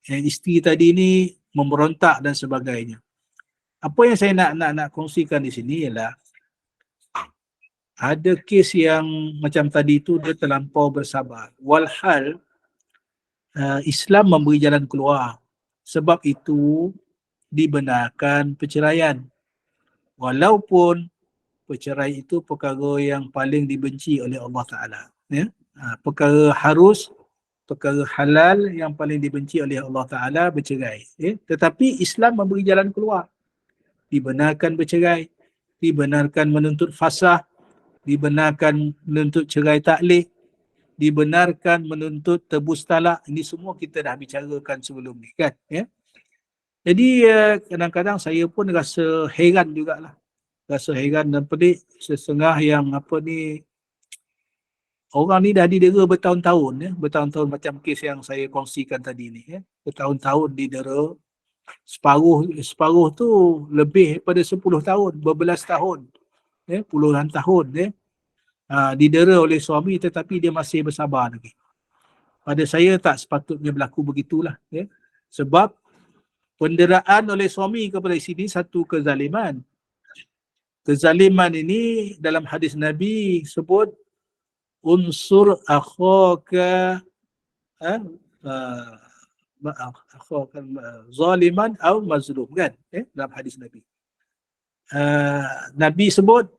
isteri tadi ni memberontak dan sebagainya. Apa yang saya nak kongsikan di sini ialah ada kes yang macam tadi tu dia terlampau bersabar. Walhal Islam memberi jalan keluar. Sebab itu dibenarkan perceraian. Walaupun perceraian itu perkara yang paling dibenci oleh Allah Ta'ala. Perkara halal yang paling dibenci oleh Allah Ta'ala, bercerai. Tetapi Islam memberi jalan keluar. Dibenarkan bercerai, dibenarkan menuntut fasah, dibenarkan menuntut cerai taklid, dibenarkan menuntut tebus talak. Ini semua kita dah bicarakan sebelum ni, kan? Jadi kadang-kadang saya pun rasa heran jugalah. Rasa heran dan pelik setengah yang orang ni dah didera bertahun-tahun, bertahun-tahun macam kes yang saya kongsikan tadi ni, bertahun-tahun didera. Separuh tu lebih daripada 10 tahun, berbelas tahun, puluhan tahun, didera oleh suami tetapi dia masih bersabar lagi. Pada saya tak sepatutnya berlaku begitulah, sebab penderaan oleh suami kepada isteri satu kezaliman. Kezaliman ini dalam hadis Nabi sebut unsur akhaka akhaka zaliman atau mazlum kan, dalam hadis Nabi. Nabi sebut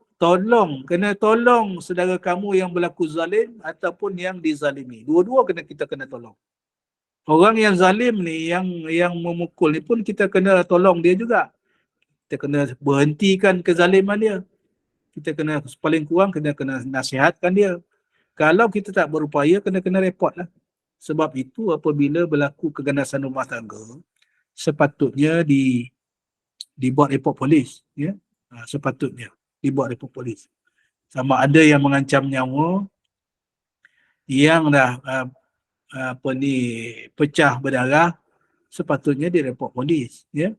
kena tolong saudara kamu yang berlaku zalim ataupun yang dizalimi. Dua-dua kita kena tolong. Orang yang zalim ni, yang memukul ni pun kita kena tolong dia juga. Kita kena berhentikan kezaliman dia. Kita kena paling kurang kena nasihatkan dia. Kalau kita tak berupaya, kena report lah. Sebab itu apabila berlaku keganasan rumah tangga, sepatutnya dibuat report polis. Ya? Sepatutnya dibuat report polis. Sama ada yang mengancam nyawa, yang dah pecah berdarah, sepatutnya direport polis. Ya?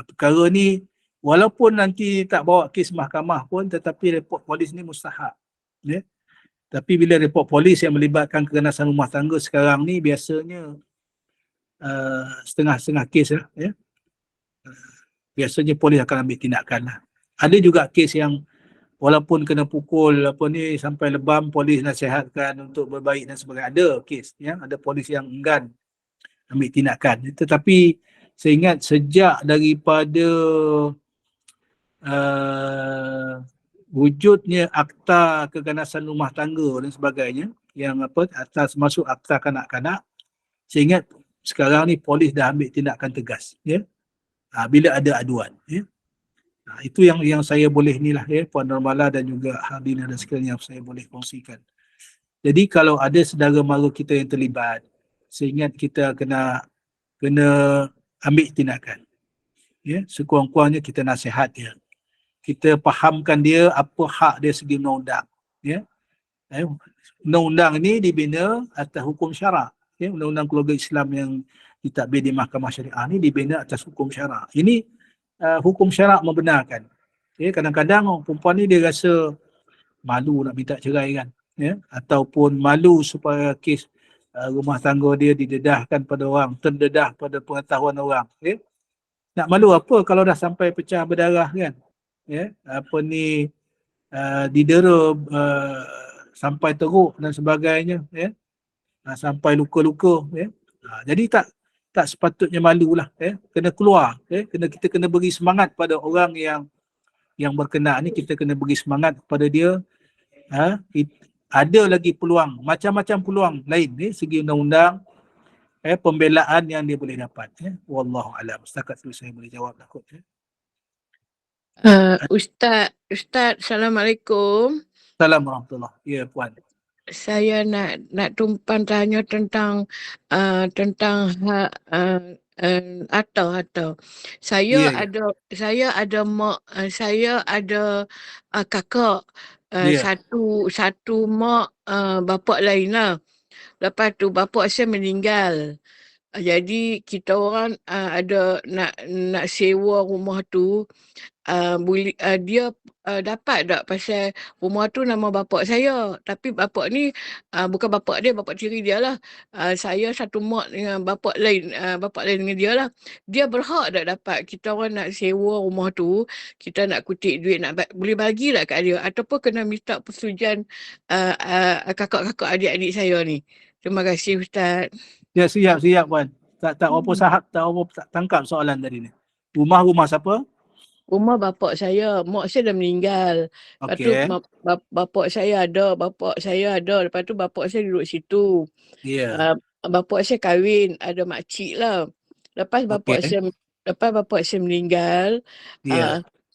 Perkara ni walaupun nanti tak bawa kes mahkamah pun, tetapi report polis ni mustahak. Ya? Tapi bila report polis yang melibatkan keganasan rumah tangga sekarang ni biasanya setengah-setengah kes lah. Ya? Biasanya polis akan ambil tindakan lah. Ada juga kes yang walaupun kena pukul sampai lebam, polis nasihatkan untuk berbaik dan sebagainya. Ada kes, ya? Ada polis yang enggan ambil tindakan. Tetapi saya ingat sejak daripada wujudnya akta keganasan rumah tangga dan sebagainya, yang atas masuk akta kanak-kanak, saya ingat sekarang ni polis dah ambil tindakan tegas, ya. Bila ada aduan, ya. Itu yang saya boleh ni lah, ya, Puan Normala dan juga hadirin dan sekalian yang saya boleh kongsikan. Jadi kalau ada saudara mara kita yang terlibat, saya ingat kita kena ambil tindakan. Ya, sekurang-kurangnya kita nasihat dia. Kita fahamkan dia apa hak dia segi undang-undang. Ya. Undang-undang ini dibina atas hukum syarak. Ya, undang-undang keluarga Islam yang ditadbir di Mahkamah Syariah ni dibina atas hukum syarak. Ini hukum syarak membenarkan. Ya, kadang-kadang perempuan ni dia rasa malu nak minta cerai kan. Ya, ataupun malu supaya kes rumah tangga dia didedahkan pada orang, terdedah pada pengetahuan orang. Ya. Nak malu apa kalau dah sampai pecah berdarah kan? Ya, didera sampai teruk dan sebagainya, ya. Sampai luka-luka, ya. Jadi tak sepatutnya malulah, ya. Kena keluar, ya. Kita kena beri semangat pada orang yang berkenaan ni, kita kena beri semangat kepada dia. Ada lagi peluang, macam-macam peluang lain, ya, segi undang-undang, pembelaan yang dia boleh dapat, ya. Wallahu a'lam. Setakat itu saya boleh jawab takut, ya. Ustaz, Assalamualaikum. Assalamualaikum warahmatullahi. Ya, Puan. Saya nak tumpang tanya tentang atau saya ada mak, saya ada kakak, satu mak bapa lain lah. Lepas tu bapa saya meninggal. Jadi kita orang ada nak sewa rumah tu. Dia dapat tak pasal rumah tu nama bapa saya, tapi bapa ni bukan bapa dia, bapa tiri dia lah. Saya satu mak dengan bapa lain dengan dia lah. Dia berhak tak dapat, kita orang nak sewa rumah tu, kita nak kutip duit, boleh bagi tak kat dia, ataupun kena minta persetujuan kakak-kakak adik-adik saya ni. Terima kasih Ustaz. Ya, siap Puan. Tak apa tangkap soalan tadi ni. Rumah siapa? Rumah bapak saya, mak saya dah meninggal. Lepas tu bapak saya ada, lepas tu bapak saya duduk situ. Bapak saya kahwin, ada makcik lah. Lepas bapak saya meninggal,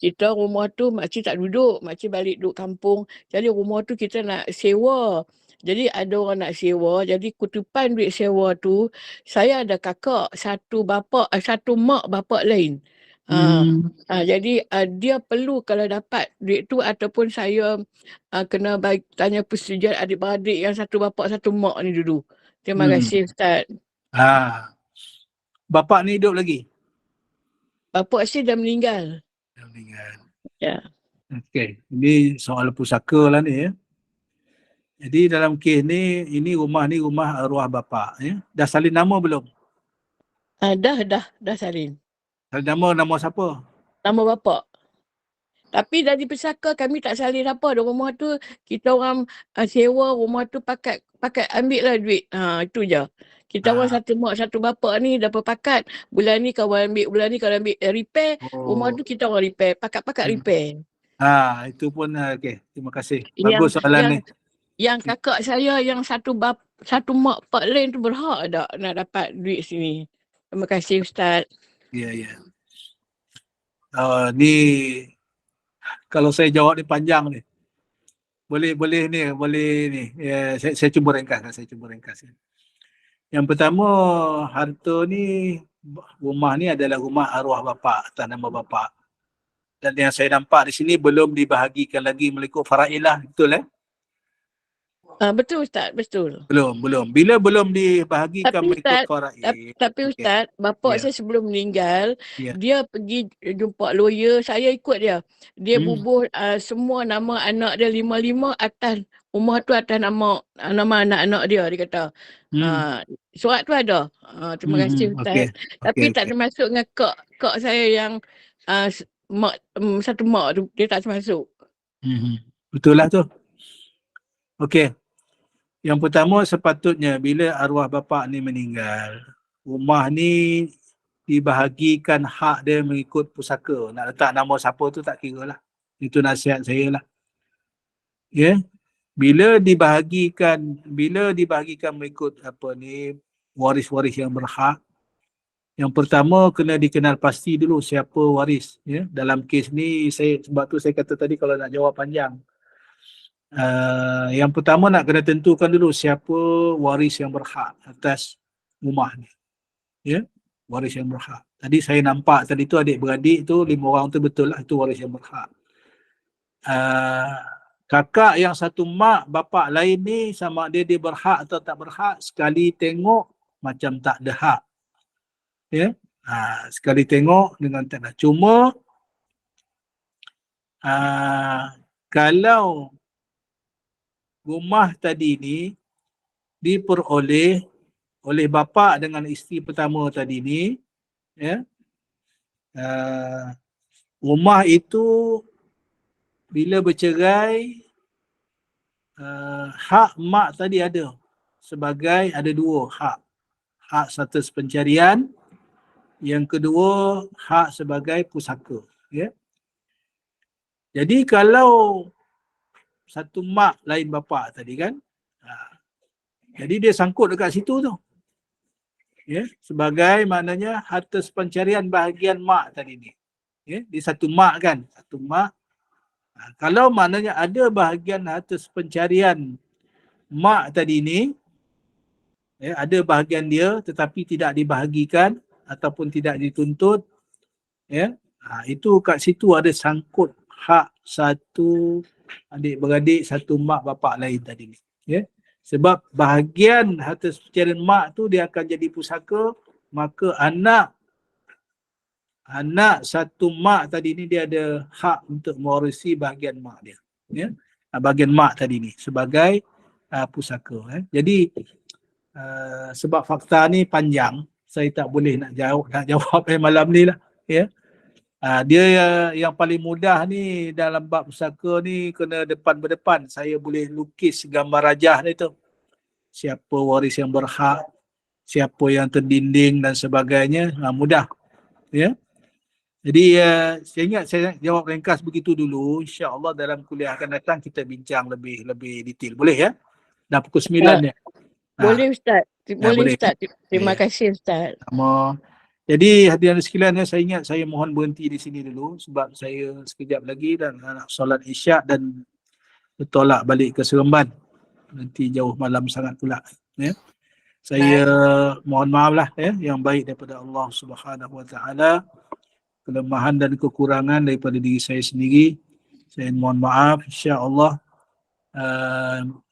kita rumah tu makcik tak duduk, makcik balik duduk kampung. Jadi rumah tu kita nak sewa. Jadi ada orang nak sewa, jadi kutupan duit sewa tu, saya ada kakak, satu mak bapak lain. Jadi dia perlu kalau dapat duit tu, ataupun saya kena tanya persetujuan adik-beradik yang satu bapa satu mak ni dulu. Terima kasih Ustaz. Bapak ni hidup lagi? Bapak saya dah meninggal. Ya. Okey, ini soal pusaka lah ni, ya. Jadi dalam kes ni, ini rumah arwah bapa, ya. Dah salin nama belum? Dah salin. Nama siapa? Nama bapa. Tapi dari pesaka kami tak salin apa. Di rumah tu kita orang sewa rumah tu pakat ambil lah duit. Itu je. Kita orang satu mak satu bapa ni dah berpakat. Bulan ni kawan ambil, bulan ni kawan ambil repair. Rumah tu kita orang repair. Pakat repair. Itu pun okey. Terima kasih. Yang- Bagus soalan ni. Yang kakak saya yang satu mak pak lain tu berhak tak nak dapat duit sini. Terima kasih Ustaz. Ya. Ni kalau saya jawab ni panjang ni. Boleh ni. Ya, saya cuba ringkas. Yang pertama, harta ni, rumah ni adalah rumah arwah bapa atas nama bapa. Dan yang saya nampak di sini belum dibahagikan lagi mengikut farailah, betul Betul Ustaz, betul. Belum. Bila belum dibahagikan Tapi mengikut Ustaz, faraid. Tapi Ustaz, bapa Ya. saya sebelum meninggal, Ya. dia pergi jumpa lawyer, saya ikut dia. Dia bubuh semua nama anak dia 5 atas rumah tu atas nama anak-anak dia kata. Surat tu ada. Terima kasih Ustaz. Tapi tak termasuk dengan kak saya yang satu mak tu, dia tak termasuk. Betul lah tu. Okey. Yang pertama sepatutnya bila arwah bapa ni meninggal, rumah ni dibahagikan hak dia mengikut pusaka. Nak letak nama siapa tu tak kira lah. Itu nasihat saya lah. Ya. Bila dibahagikan mengikut waris-waris yang berhak, yang pertama kena dikenal pasti dulu siapa waris. Ya. Dalam kes ni sebab tu saya kata tadi kalau nak jawab panjang. Yang pertama nak kena tentukan dulu siapa waris yang berhak atas rumah ni. Ya, waris yang berhak. Tadi saya nampak tadi tu adik-beradik tu 5 orang tu betul lah itu waris yang berhak. Kakak yang satu mak bapa lain ni sama dia berhak atau tak berhak, sekali tengok macam tak ada hak. Ya. Sekali tengok dengan tak ada. Cuma kalau rumah tadi ni diperoleh oleh bapa dengan isteri pertama tadi ni, ya, rumah itu bila bercerai, hak mak tadi ada sebagai ada 2 hak. Hak status pencarian, yang kedua hak sebagai pusaka. Ya. Jadi kalau satu mak lain bapa tadi kan, jadi dia sangkut dekat situ tu. Ya, sebagai maknanya harta pencarian bahagian mak tadi ni. Ya, dia satu mak kan, satu mak. Kalau maknanya ada bahagian harta pencarian mak tadi ni, ya, ada bahagian dia tetapi tidak dibahagikan ataupun tidak dituntut, ya, itu kat situ ada sangkut hak satu adik-beradik satu mak bapak lain tadi ni. Ya. Sebab bahagian harta pencarian mak tu dia akan jadi pusaka, maka anak satu mak tadi ni dia ada hak untuk mewarisi bahagian mak dia. Ya. Bahagian mak tadi ni sebagai pusaka. Jadi sebab fakta ni panjang, saya tak boleh nak jawab malam ni lah. Ya. Dia yang paling mudah ni dalam bab pusaka ni kena depan berdepan. Saya boleh lukis gambar rajah ni tu. Siapa waris yang berhak, siapa yang terdinding dan sebagainya. Mudah. Ya. Jadi saya ingat saya jawab ringkas begitu dulu. InsyaAllah dalam kuliah akan datang kita bincang lebih detail. Boleh ya? Dah pukul 9 ya? Boleh Ustaz. Boleh. Ustaz. Terima kasih Ustaz. Sama. Jadi hadirin sekalian, saya ingat saya mohon berhenti di sini dulu sebab saya sekejap lagi dan nak solat Isyak dan bertolak balik ke Seremban. Nanti jauh malam sangat pula. Ya. Saya mohon maaf lah ya, yang baik daripada Allah Subhanahu Wa Taala, kelemahan dan kekurangan daripada diri saya sendiri. Saya mohon maaf. InsyaAllah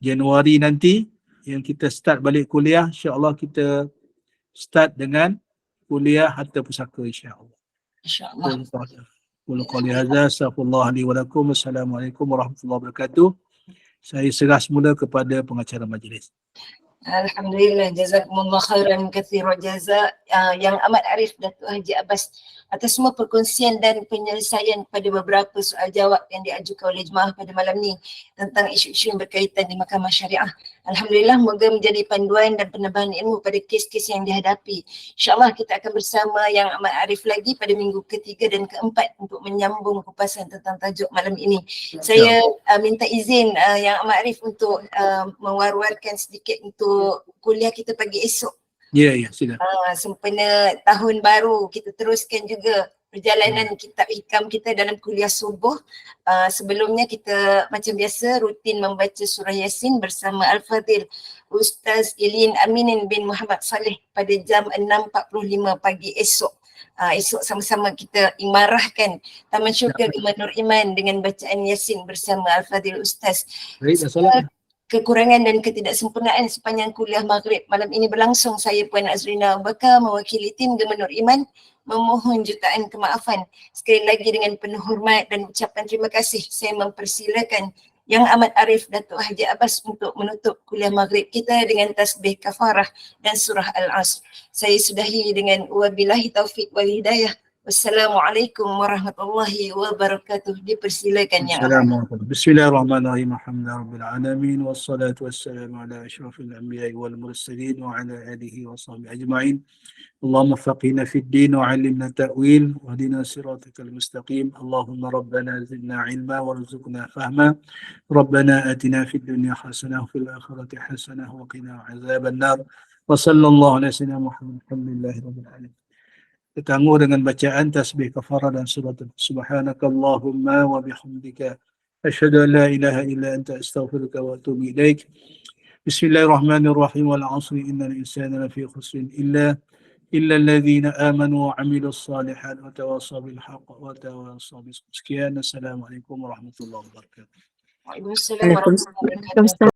Januari nanti yang kita start balik kuliah, InsyaAllah kita start dengan kuliah harta pusaka insya-Allah. InsyaAllah. Qul qawli hadza astaghfirullah li wa lakum. Assalamualaikum warahmatullahi wabarakatuh. Saya serah semula kepada pengacara majlis. Alhamdulillah, jazakumullah khairan katsira jazak yang amat arif Datuk Haji Abbas atas semua perkongsian dan penyelesaian pada beberapa soal jawab yang diajukan oleh jemaah pada malam ni tentang isu-isu yang berkaitan di Mahkamah Syariah. Alhamdulillah, moga menjadi panduan dan penambahan ilmu pada kes-kes yang dihadapi. InsyaAllah kita akan bersama yang amat arif lagi pada minggu ketiga dan keempat untuk menyambung kupasan tentang tajuk malam ini. Saya minta izin yang amat arif untuk mewar-warkan sedikit untuk kuliah kita pagi esok. Ya, sila. Sempena tahun baru, kita teruskan juga perjalanan kitab hikam kita dalam kuliah subuh. Sebelumnya kita macam biasa rutin membaca surah Yasin bersama Al-Fadhil Ustaz Ilin Aminin bin Muhammad Saleh pada jam 6.45 pagi esok. Esok sama-sama kita imarahkan Taman Syurga Gemah Nur Iman dengan bacaan Yasin bersama Al-Fadhil Ustaz. Kekurangan dan ketidaksempurnaan sepanjang kuliah Maghrib malam ini berlangsung, saya Puan Azrina Abu Bakar mewakili tim Gemah Nur Iman memohon jutaan kemaafan. Sekali lagi dengan penuh hormat dan ucapan terima kasih, saya mempersilakan Yang Amat Arif Datuk Haji Abbas untuk menutup kuliah Maghrib kita dengan tasbih kafarah dan surah Al-Asr. Saya sudahi dengan wabillahi taufiq wal hidayah. Wassalamualaikum warahmatullahi wabarakatuh. Dipersilakan Yang Amat. Bismillahirrahmanirrahim. Alhamdulillahirabbil alamin wassalatu wassalamu ala asyrafil anbiya'i wal mursalin wa ala alihi wa sahbihi ajma'in. اللهم فقهنا في الدين وعلمنا التأويل واهدنا صراطك المستقيم. اللهم ربنا زدنا علما وارزقنا فهما. ربنا آتنا في الدنيا حسنة وفي الآخرة حسنة وقنا عذاب النار. وصلى الله على سيدنا محمد. الحمد لله رب العالمين. Ketangguh dengan bacaan tasbih kafarah dan surat Subhanakallahumma wa bihamdika asyhadu an la ilaha illa anta astaghfiruka wa atubu ilaik. Bismillahirrahmanirrahim. Wal 'asri innal insana lafi khusrin إلا الذين آمنوا وعملوا الصالحات وتواصوا بالحق وتواصوا بالصبر. Sekian, Assalamualaikum warahmatullahi wabarakatuh. Waalaikumsalam warahmatullahi wabarakatuh.